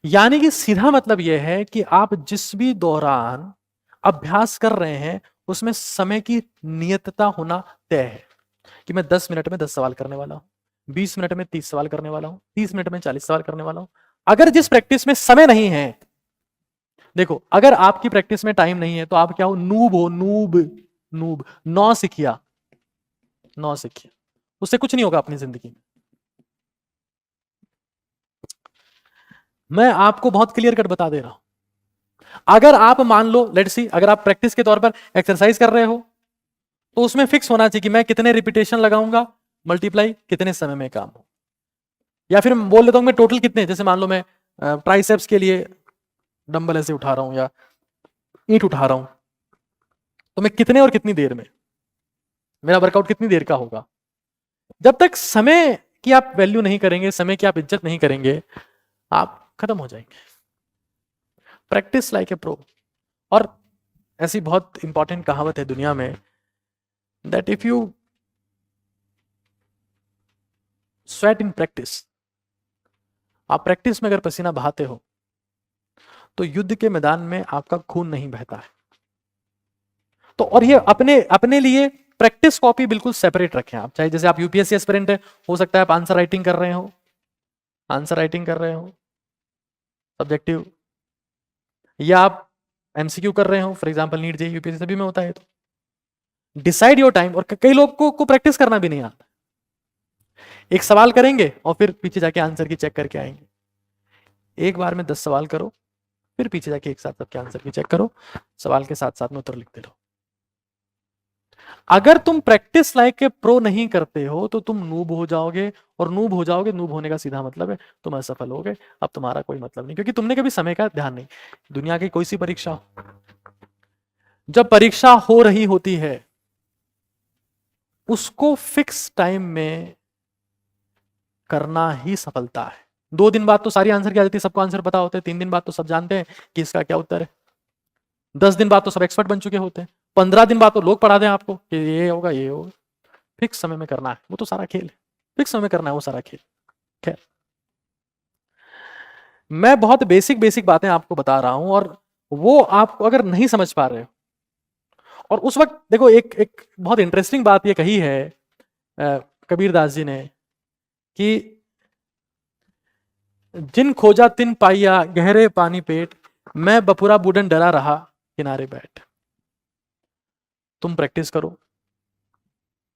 यानी कि सीधा मतलब यह है कि आप जिस भी दौरान अभ्यास कर रहे हैं उसमें समय की नियतता होना तय है कि मैं 10 मिनट में 10 सवाल करने वाला हूं, 20 मिनट में 30 सवाल करने वाला हूं, 30 मिनट में 40 सवाल करने वाला हूं। अगर जिस प्रैक्टिस में समय नहीं है, देखो अगर आपकी प्रैक्टिस में टाइम नहीं है तो आप क्या हो, नूब हो, नूब, नूब। 9 सीखिया, 9 सीखिया, उससे कुछ नहीं होगा अपनी जिंदगी में। मैं आपको बहुत क्लियर कट बता दे रहा हूं। अगर आप मान लो, लेट्स सी, अगर आप प्रैक्टिस के तौर पर एक्सरसाइज कर रहे हो तो उसमें फिक्स होना चाहिए कि मैं कितने रिपीटेशन लगाऊंगा, मल्टीप्लाई कितने समय में काम हो। या फिर बोल लेता हूं मैं टोटल कितने, जैसे मान लो मैं ट्राइसेप्स के लिए डंबल ऐसे उठा रहा हूं या ईंट उठा रहा हूं, तो मैं कितने और कितनी देर में, मेरा वर्कआउट कितनी देर का होगा। जब तक समय की आप वैल्यू नहीं करेंगे, समय की आप इज्जत नहीं करेंगे, आप खत्म हो जाएंगे। Practice like a pro. और ऐसी बहुत इंपॉर्टेंट कहावत है दुनिया में, that if you sweat in practice, आप प्रैक्टिस में अगर पसीना बहाते हो तो युद्ध के मैदान में आपका खून नहीं बहता है। तो और ये अपने अपने लिए प्रैक्टिस कॉपी बिल्कुल सेपरेट रखें आप। चाहे जैसे आप यूपीएससी एस्पिरेंट है, हो सकता है आप आंसर राइटिंग कर रहे हो, सब्जेक्टिव, या आप एमसीक्यू कर रहे हो, for example NEET JEE UPSC सभी में होता है। तो डिसाइड योर टाइम। और कई लोग को प्रैक्टिस करना भी नहीं आता, एक सवाल करेंगे और फिर पीछे जाके आंसर की चेक करके आएंगे। एक बार में 10 सवाल करो, फिर पीछे जाके एक साथ सबके आंसर की चेक करो, सवाल के साथ साथ में उत्तर लिखते रहो। अगर तुम प्रैक्टिस लाइक ए प्रो नहीं करते हो तो तुम नूब हो जाओगे, और नूब हो जाओगे, नूब होने का सीधा मतलब है तुम असफल हो गए। अब तुम्हारा कोई मतलब नहीं, क्योंकि तुमने कभी समय का ध्यान नहीं। दुनिया की कोई सी परीक्षा हो, जब परीक्षा हो रही होती है उसको फिक्स टाइम में करना ही सफलता है। 2 दिन बाद तो सारी आंसर क्या जाती है, सबको आंसर पता होते हैं। 3 दिन बाद तो सब जानते हैं कि इसका क्या उत्तर है। 10 दिन बाद तो सब एक्सपर्ट बन चुके होते हैं। 15 दिन बाद तो लोग पढ़ा दें आपको कि ये होगा ये होगा। फिक्स समय में करना है, वो तो सारा खेल है। फिक्स समय में करना है वो सारा खेल। खैर, मैं बहुत बेसिक बेसिक बातें आपको बता रहा हूं, और वो आप अगर नहीं समझ पा रहे हो, और उस वक्त देखो एक एक बहुत इंटरेस्टिंग बात ये कही है कबीर दास जी ने कि जिन खोजा तिन पाइया गहरे पानी पेट, मैं बपुरा बूढ़न डरा रहा किनारे बैठ। तुम प्रैक्टिस करो,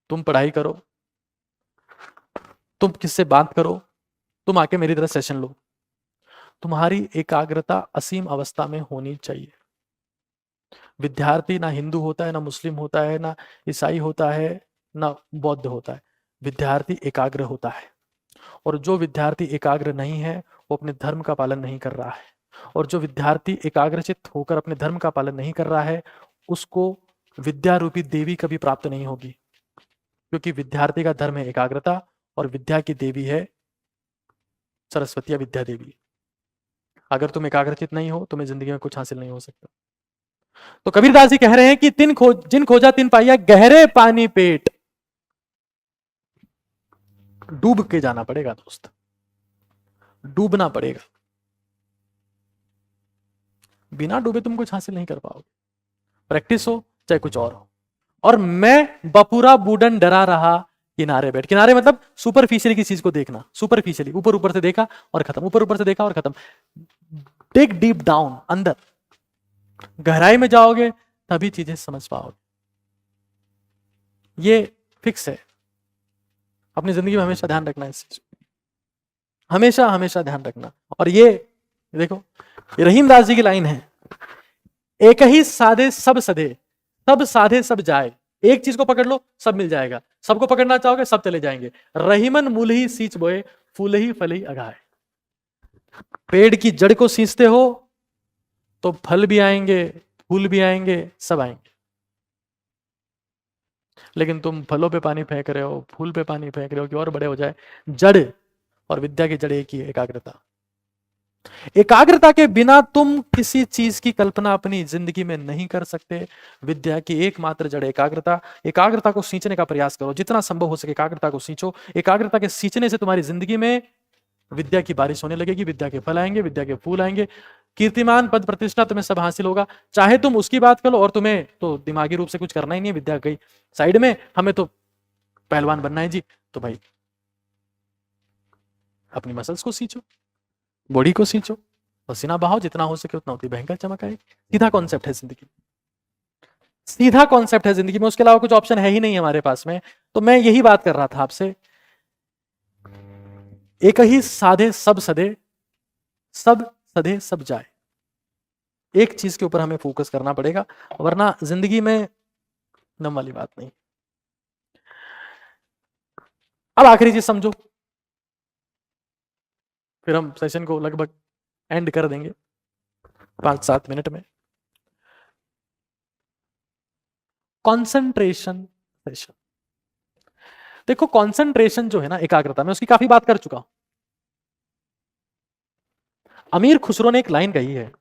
तुम पढ़ाई करो, तुम किससे बात करो, तुम आके मेरी तरह सेशन लो। तुम्हारी एकाग्रता असीम अवस्था में होनी चाहिए। विद्यार्थी ना हिंदू होता है, ना मुस्लिम होता है, ना ईसाई होता है, ना बौद्ध होता है। विद्यार्थी एकाग्र होता है, और जो विद्यार्थी एकाग्र नहीं है वो अपने धर्म का पालन नहीं कर रहा है। और जो विद्यार्थी एकाग्रचित होकर अपने धर्म का पालन नहीं कर रहा है उसको विद्या रूपी देवी कभी प्राप्त नहीं होगी, क्योंकि विद्यार्थी का धर्म है एकाग्रता, और विद्या की देवी है सरस्वती विद्या देवी। अगर तुम एकाग्रचित नहीं हो तुम्हें जिंदगी में कुछ हासिल नहीं हो सकता। तो कबीरदास जी कह रहे हैं कि जिन खोजा तिन पाइया गहरे पानी पेट। डूब के जाना पड़ेगा दोस्त, डूबना पड़ेगा। बिना डूबे तुम कुछ हासिल नहीं कर पाओगे। प्रैक्टिस हो चाहे कुछ और हो। और मैं बपुरा बूढ़न डरा रहा किनारे बैठ। किनारे मतलब सुपरफिशियली किसी चीज को देखना, सुपरफिशियली ऊपर ऊपर से देखा और खत्म, ऊपर ऊपर से देखा और खत्म। टेक डीप डाउन, अंदर गहराई में जाओगे तभी चीजें समझ पाओगे। ये फिक्स है, अपनी जिंदगी में हमेशा ध्यान रखना है इस चीज को, हमेशा हमेशा ध्यान रखना। और ये देखो, ये रहीम दास जी की लाइन है, एक ही साधे सब सधे, सब साधे सब जाए। एक चीज को पकड़ लो सब मिल जाएगा, सबको पकड़ना चाहोगे सब चले जाएंगे। रहीमन मूल ही सींच बोए, फूल ही फल ही अगाए। पेड़ की जड़ को सींचते हो तो फल भी आएंगे, फूल भी आएंगे, सब आएंगे। लेकिन तुम फलों पे पानी फेंक रहे हो, फूल पे पानी फेंक रहे हो कि और बड़े हो जाए। जड़ और विद्या की जड़ एक ही है, एकाग्रता। एकाग्रता के बिना तुम किसी चीज की कल्पना अपनी जिंदगी में नहीं कर सकते। विद्या की एकमात्र जड़ एकाग्रता। एकाग्रता को सींचने का प्रयास करो, जितना संभव हो सके एकाग्रता को सींचो। एकाग्रता के सींचने से तुम्हारी जिंदगी में विद्या की बारिश होने लगेगी, विद्या के फल आएंगे, विद्या के फूल आएंगे, कीर्तिमान पद प्रतिष्ठा तुम्हें सब हासिल होगा। चाहे तुम उसकी बात करो, और तुम्हें तो दिमागी रूप से कुछ करना ही नहीं है, विद्या गई साइड में, हमें तो पहलवान बनना है जी। तो भाई अपनी मसल्स को सींचो, बॉडी को सींचो, पसीना बहाओ, जितना हो सके उतना, उतनी भयंकर चमक आएगी। सीधा कॉन्सेप्ट है जिंदगी, सीधा कॉन्सेप्ट है जिंदगी में, उसके अलावा कुछ ऑप्शन है ही नहीं हमारे पास में। तो मैं यही बात कर रहा था आपसे, एक ही साधे सब सदे, सब सधे सब जाए। एक चीज के ऊपर हमें फोकस करना पड़ेगा, वरना जिंदगी में नम वाली बात नहीं। अब आखिरी चीज समझो, फिर हम सेशन को लगभग एंड कर देंगे 5-7 मिनट में। Concentration session. देखो कंसंट्रेशन जो है ना, एकाग्रता, मैं उसकी काफी बात कर चुका हूं। अमीर खुसरो ने एक लाइन कही है,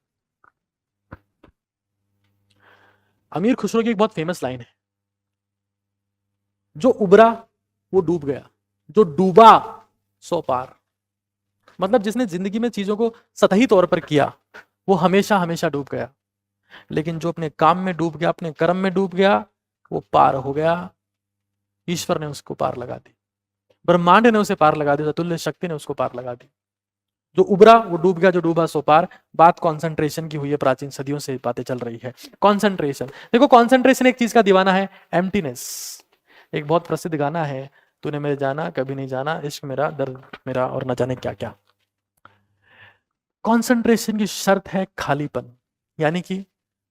अमीर खुसरो की एक बहुत फेमस लाइन है, जो उबरा वो डूब गया, जो डूबा सो पार। मतलब जिसने जिंदगी में चीजों को सतही तौर पर किया वो हमेशा हमेशा डूब गया, लेकिन जो अपने काम में डूब गया, अपने कर्म में डूब गया, वो पार हो गया। ईश्वर ने उसको पार लगा दी, ब्रह्मांड ने उसे पार लगा दी, अतुल्य शक्ति ने उसको पार लगा दी। जो उबरा वो डूब गया, जो डूबा सो पार। बात कंसंट्रेशन की हुई है, प्राचीन सदियों से बातें चल रही है। कंसंट्रेशन, देखो कंसंट्रेशन एक चीज का दीवाना है, एम्प्टीनेस। एक बहुत प्रसिद्ध गाना है, तूने मेरे जाना कभी नहीं जाना, इश्क मेरा दर्द मेरा, और न जाने क्या क्या। कंसंट्रेशन की शर्त है खालीपन, यानी कि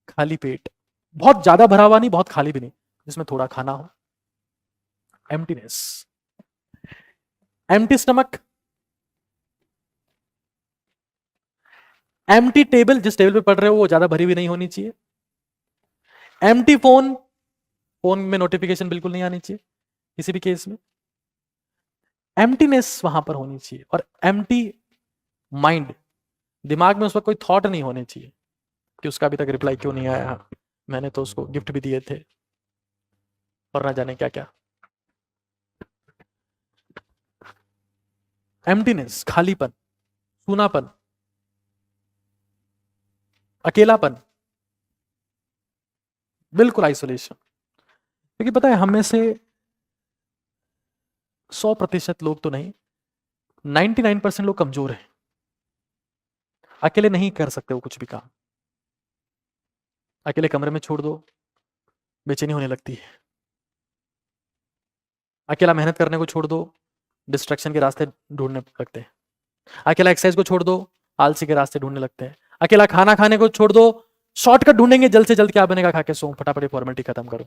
खाली पेट, बहुत ज्यादा भरा हुआ नहीं, बहुत खाली भी नहीं, जिसमें थोड़ा खाना हो। Emptiness, empty stomach, empty table, जिस टेबल पे पढ़ रहे हो वो ज्यादा भरी हुई नहीं होनी चाहिए। एम्प्टी फोन, फोन में नोटिफिकेशन बिल्कुल नहीं आनी चाहिए किसी भी केस में। एम्प्टीनेस वहां पर होनी चाहिए, और एम्प्टी माइंड, दिमाग में उस वक्त कोई थॉट नहीं होने चाहिए कि उसका अभी तक रिप्लाई क्यों नहीं आया, मैंने तो उसको गिफ्ट भी दिए थे, और ना जाने क्या क्या। एम्प्टीनेस, खालीपन, सूनापन, अकेलापन, बिल्कुल आइसोलेशन। क्योंकि पता है हम में से 100% लोग तो नहीं, 99% लोग कमजोर हैं, अकेले नहीं कर सकते वो कुछ भी काम। अकेले कमरे में छोड़ दो, बेचैनी होने लगती है। अकेला मेहनत करने को छोड़ दो, डिस्ट्रैक्शन के रास्ते ढूंढने लगते हैं। अकेला एक्सरसाइज को छोड़ दो, आलसी के रास्ते ढूंढने लगते हैं। अकेला खाना खाने को छोड़ दो, शॉर्टकट ढूंढेंगे, जल्द से जल्द क्या बनेगा खा के सो, फटाफट फॉर्मेलिटी खत्म करो।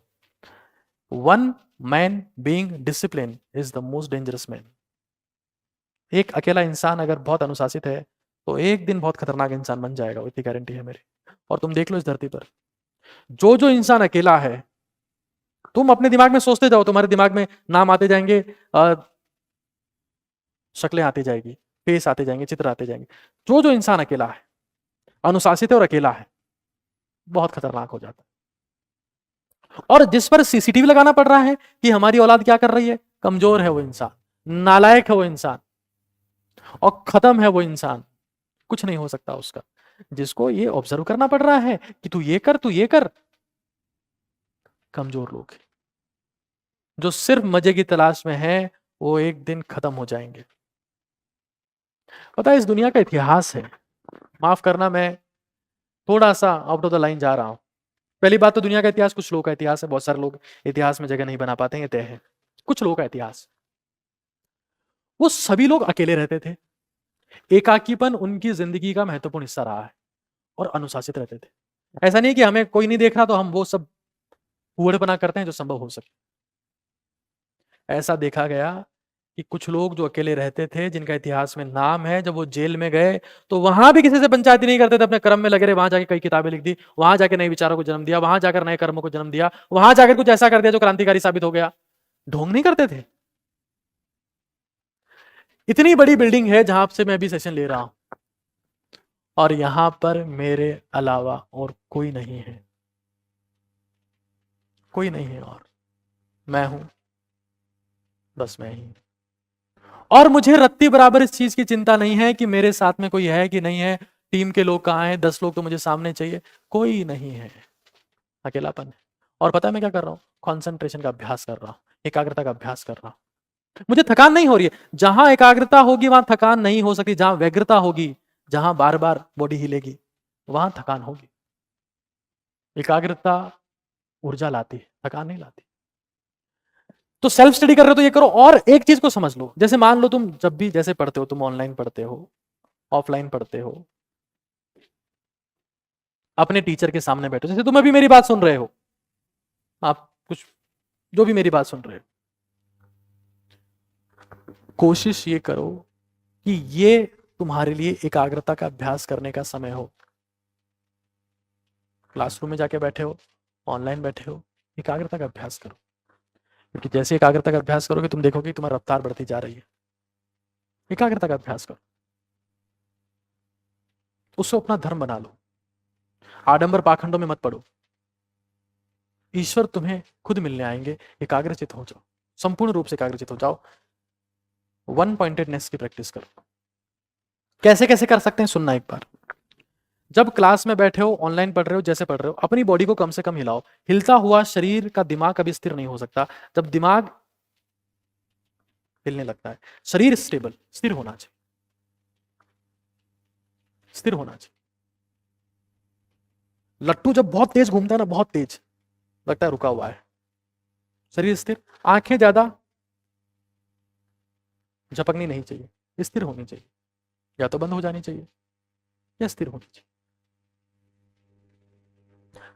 One man being discipline is the most dangerous man. एक अकेला इंसान अगर बहुत अनुशासित है तो एक दिन बहुत खतरनाक इंसान बन जाएगा, इतनी गारंटी है मेरी। और तुम देख लो इस धरती पर जो जो इंसान अकेला है, तुम अपने दिमाग में सोचते जाओ, तुम्हारे दिमाग में नाम आते जाएंगे, शक्लें आती जाएगी, फेस आते जाएंगे, चित्र आते जाएंगे। जो जो इंसान अकेला है, अनुशासित है और अकेला है, बहुत खतरनाक हो जाता है। और जिस पर सीसीटीवी लगाना पड़ रहा है कि हमारी औलाद क्या कर रही है, कमजोर है वो इंसान, नालायक है वो इंसान, और खत्म है वो इंसान, कुछ नहीं हो सकता उसका। जिसको ये ऑब्जर्व करना पड़ रहा है कि तू ये कर, तू ये कर, कमजोर लोग जो सिर्फ मजे की तलाश में है, वो एक दिन खत्म हो जाएंगे। पता है इस दुनिया का इतिहास है, माफ करना मैं थोड़ा सा आउट ऑफ द लाइन जा रहा हूं। पहली बात तो दुनिया का इतिहास कुछ लोगों का इतिहास है, बहुत सारे लोग इतिहास में जगह नहीं बना पाते हैं, ये तय है। कुछ लोगों का इतिहास, वो सभी लोग अकेले रहते थे, एकाकीपन उनकी जिंदगी का महत्वपूर्ण हिस्सा रहा है, और अनुशासित रहते थे। ऐसा नहीं कि हमें कोई नहीं देख रहा तो हम वो सब बना करते हैं जो संभव हो सके। ऐसा देखा गया कि कुछ लोग जो अकेले रहते थे, जिनका इतिहास में नाम है, जब वो जेल में गए तो वहां भी किसी से पंचायती नहीं करते थे, अपने कर्म में लगे रहे, वहां जाके कई किताबें लिख दी, वहां जाके नए विचारों को जन्म दिया, वहां जाकर नए कर्मों को जन्म दिया, वहां जाकर कुछ ऐसा कर दिया जो क्रांतिकारी साबित हो गया। ढोंग नहीं करते थे। इतनी बड़ी बिल्डिंग है जहां से मैं अभी सेशन ले रहा हूं, और यहां पर मेरे अलावा और कोई नहीं है, कोई नहीं है, और मैं हूं, बस मैं ही। और मुझे रत्ती बराबर इस चीज की चिंता नहीं है कि मेरे साथ में कोई है कि नहीं है, टीम के लोग कहाँ हैं, 10 लोग तो मुझे सामने चाहिए, कोई नहीं है, अकेलापन है। और पता है मैं क्या कर रहा हूँ, कॉन्सेंट्रेशन का अभ्यास कर रहा हूँ, एकाग्रता का अभ्यास कर रहा हूँ। मुझे थकान नहीं हो रही है। जहां एकाग्रता होगी वहां थकान नहीं हो सकती, जहां व्यग्रता होगी, जहां बार बार बॉडी हिलेगी, वहां थकान होगी। एकाग्रता ऊर्जा लाती है, थकान नहीं लाती। तो सेल्फ स्टडी कर रहे हो तो ये करो। और एक चीज को समझ लो, जैसे मान लो तुम जब भी जैसे पढ़ते हो, तुम ऑनलाइन पढ़ते हो, ऑफलाइन पढ़ते हो, अपने टीचर के सामने बैठो, जैसे तुम अभी मेरी बात सुन रहे हो, आप कुछ जो भी मेरी बात सुन रहे हो, कोशिश ये करो कि ये तुम्हारे लिए एकाग्रता का अभ्यास करने का समय हो। क्लासरूम में जाके बैठे हो, ऑनलाइन बैठे हो, एकाग्रता का अभ्यास करो। क्योंकि जैसे एकाग्रता का अभ्यास करोगे तुम देखोगे कि तुम्हारी रफ्तार बढ़ती जा रही है। एकाग्रता का अभ्यास करो, उसको अपना धर्म बना लो, आडंबर पाखंडों में मत पड़ो। ईश्वर तुम्हें खुद मिलने आएंगे। एकाग्रचित हो जाओ, संपूर्ण रूप से एकाग्रचित हो जाओ। वन पॉइंटेडनेस की प्रैक्टिस करो। कैसे कैसे कर सकते हैं सुनना एक बार। जब क्लास में बैठे हो, ऑनलाइन पढ़ रहे हो, जैसे पढ़ रहे हो, अपनी बॉडी को कम से कम हिलाओ। हिलता हुआ शरीर का दिमाग कभी स्थिर नहीं हो सकता। जब दिमाग हिलने लगता है, शरीर स्थिर होना चाहिए, स्थिर होना चाहिए। लट्टू जब बहुत तेज घूमता है ना, बहुत तेज लगता है रुका हुआ है, शरीर स्थिर। आंखें ज्यादा झपकनी नहीं चाहिए, स्थिर होनी चाहिए, या तो बंद हो जानी चाहिए या स्थिर होनी चाहिए।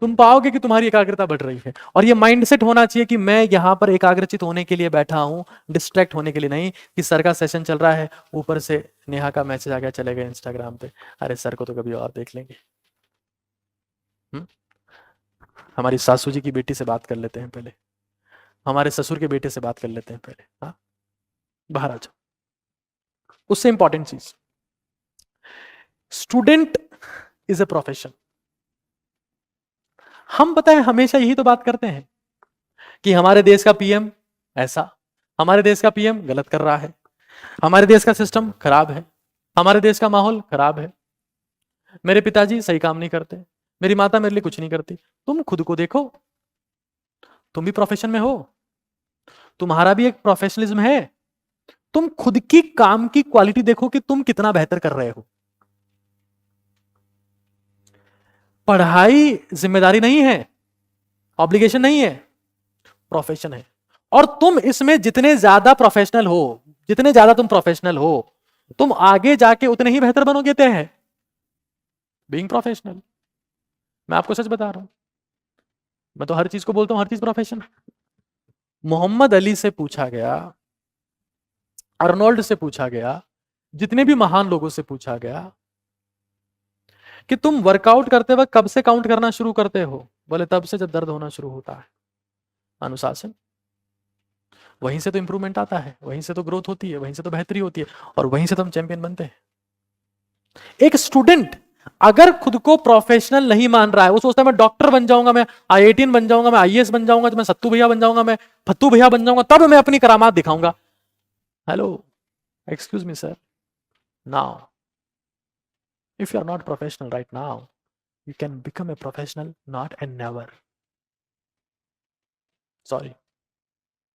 तुम पाओगे कि तुम्हारी एकाग्रता बढ़ रही है। और ये माइंडसेट होना चाहिए कि मैं यहां पर एकाग्रचित होने के लिए बैठा हूं, डिस्ट्रैक्ट होने के लिए नहीं। कि सर का सेशन चल रहा है, ऊपर से नेहा का मैसेज आ गया, चले गए इंस्टाग्राम पे, अरे सर को तो कभी और देख लेंगे। हमारी सासू जी की बेटी से बात कर लेते हैं पहले, हमारे ससुर के बेटे से बात कर लेते हैं पहले। हाँ, बाहर आ जाओ। उससे इंपॉर्टेंट चीज, स्टूडेंट इज ए प्रोफेशन। हम पता है हमेशा यही तो बात करते हैं कि हमारे देश का पीएम ऐसा, हमारे देश का पीएम गलत कर रहा है, हमारे देश का सिस्टम खराब है, हमारे देश का माहौल खराब है, मेरे पिताजी सही काम नहीं करते, मेरी माता मेरे लिए कुछ नहीं करती। तुम खुद को देखो, तुम भी प्रोफेशन में हो, तुम्हारा भी एक प्रोफेशनलिज्म है। तुम खुद की काम की क्वालिटी देखो कि तुम कितना बेहतर कर रहे हो। पढ़ाई जिम्मेदारी नहीं है, ऑब्लिगेशन नहीं है, प्रोफेशन है। और तुम इसमें जितने ज्यादा प्रोफेशनल हो, जितने ज्यादा तुम प्रोफेशनल हो, तुम आगे जाके उतने ही बेहतर बनोगे। ते हैं बीइंग प्रोफेशनल। मैं आपको सच बता रहा हूं, मैं तो हर चीज को बोलता हूं हर चीज प्रोफेशन। मोहम्मद अली से पूछा गया, अर्नोल्ड से पूछा गया, जितने भी महान लोगों से पूछा गया कि तुम वर्कआउट करते वक्त कब से काउंट करना शुरू करते हो? बोले तब से जब दर्द होना शुरू होता है। अनुशासन, वहीं से तो इंप्रूवमेंट आता है, वहीं से तो ग्रोथ होती है, वहीं से तो बेहतरी होती है, और वहीं से तो हम चैंपियन बनते हैं। एक स्टूडेंट अगर खुद को प्रोफेशनल नहीं मान रहा है, वो सोचता है मैं डॉक्टर बन जाऊंगा, मैं IITian बन जाऊंगा, मैं IAS बन जाऊंगा, मैं सत्तू भैया बन जाऊंगा, मैं फत्तू भैया बन जाऊंगा, तब मैं अपनी करामात दिखाऊंगा। Hello, excuse me sir, now if you are not professional right now, you can become a professional not and never. Sorry,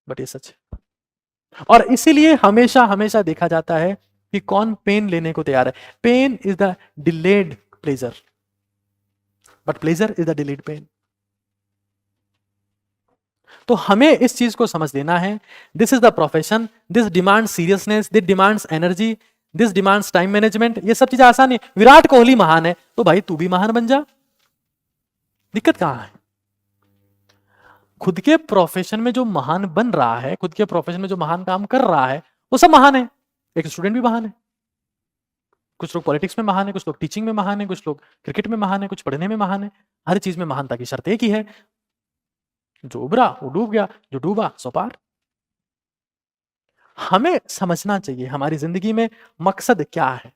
but ये सच है। और इसीलिए हमेशा हमेशा देखा जाता है कि कौन पेन लेने को तैयार है। Pain is the delayed pleasure, but pleasure is the delayed pain. तो हमें इस चीज को समझ लेना है। This is the profession, this demand seriousness, this demands energy, this demands time management. ये सब चीजें आसान है। विराट कोहली महान है तो भाई तू भी महान बन जा, दिक्कत कहां है? खुद के प्रोफेशन में जो महान बन रहा है, खुद के प्रोफेशन में जो महान काम कर रहा है, वो सब महान है। एक स्टूडेंट भी महान है, कुछ लोग पॉलिटिक्स में महान है, कुछ लोग टीचिंग में महान है, कुछ लोग क्रिकेट में महान है, कुछ पढ़ने में महान है। हर चीज में महानता की शर्त एक ही है, जो उभरा वो डूब गया, जो डूबा सो पार। हमें समझना चाहिए हमारी जिंदगी में मकसद क्या है।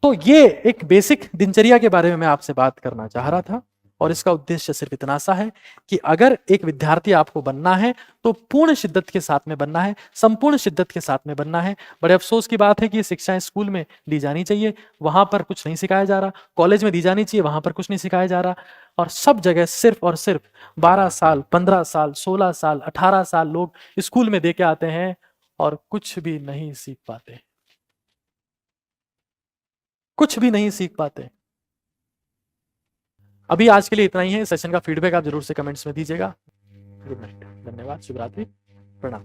तो ये एक बेसिक दिनचर्या के बारे में मैं आपसे बात करना चाह रहा था, और इसका उद्देश्य सिर्फ इतना सा है कि अगर एक विद्यार्थी आपको बनना है तो पूर्ण शिद्दत के साथ में बनना है, संपूर्ण शिद्दत के साथ में बनना है। बड़े अफसोस की बात है कि ये शिक्षाएं स्कूल में दी जानी चाहिए, वहां पर कुछ नहीं सिखाया जा रहा, कॉलेज में दी जानी चाहिए, वहां पर कुछ नहीं सिखाया जा रहा, और सब जगह सिर्फ और सिर्फ 12 साल, 15 साल, 16 साल, 18 साल लोग स्कूल में दे के आते हैं और कुछ भी नहीं सीख पाते, कुछ भी नहीं सीख पाते। अभी आज के लिए इतना ही है। सेशन का फीडबैक आप जरूर से कमेंट्स में दीजिएगा। गुड नाइट, धन्यवाद, शुभ रात्रि, प्रणाम।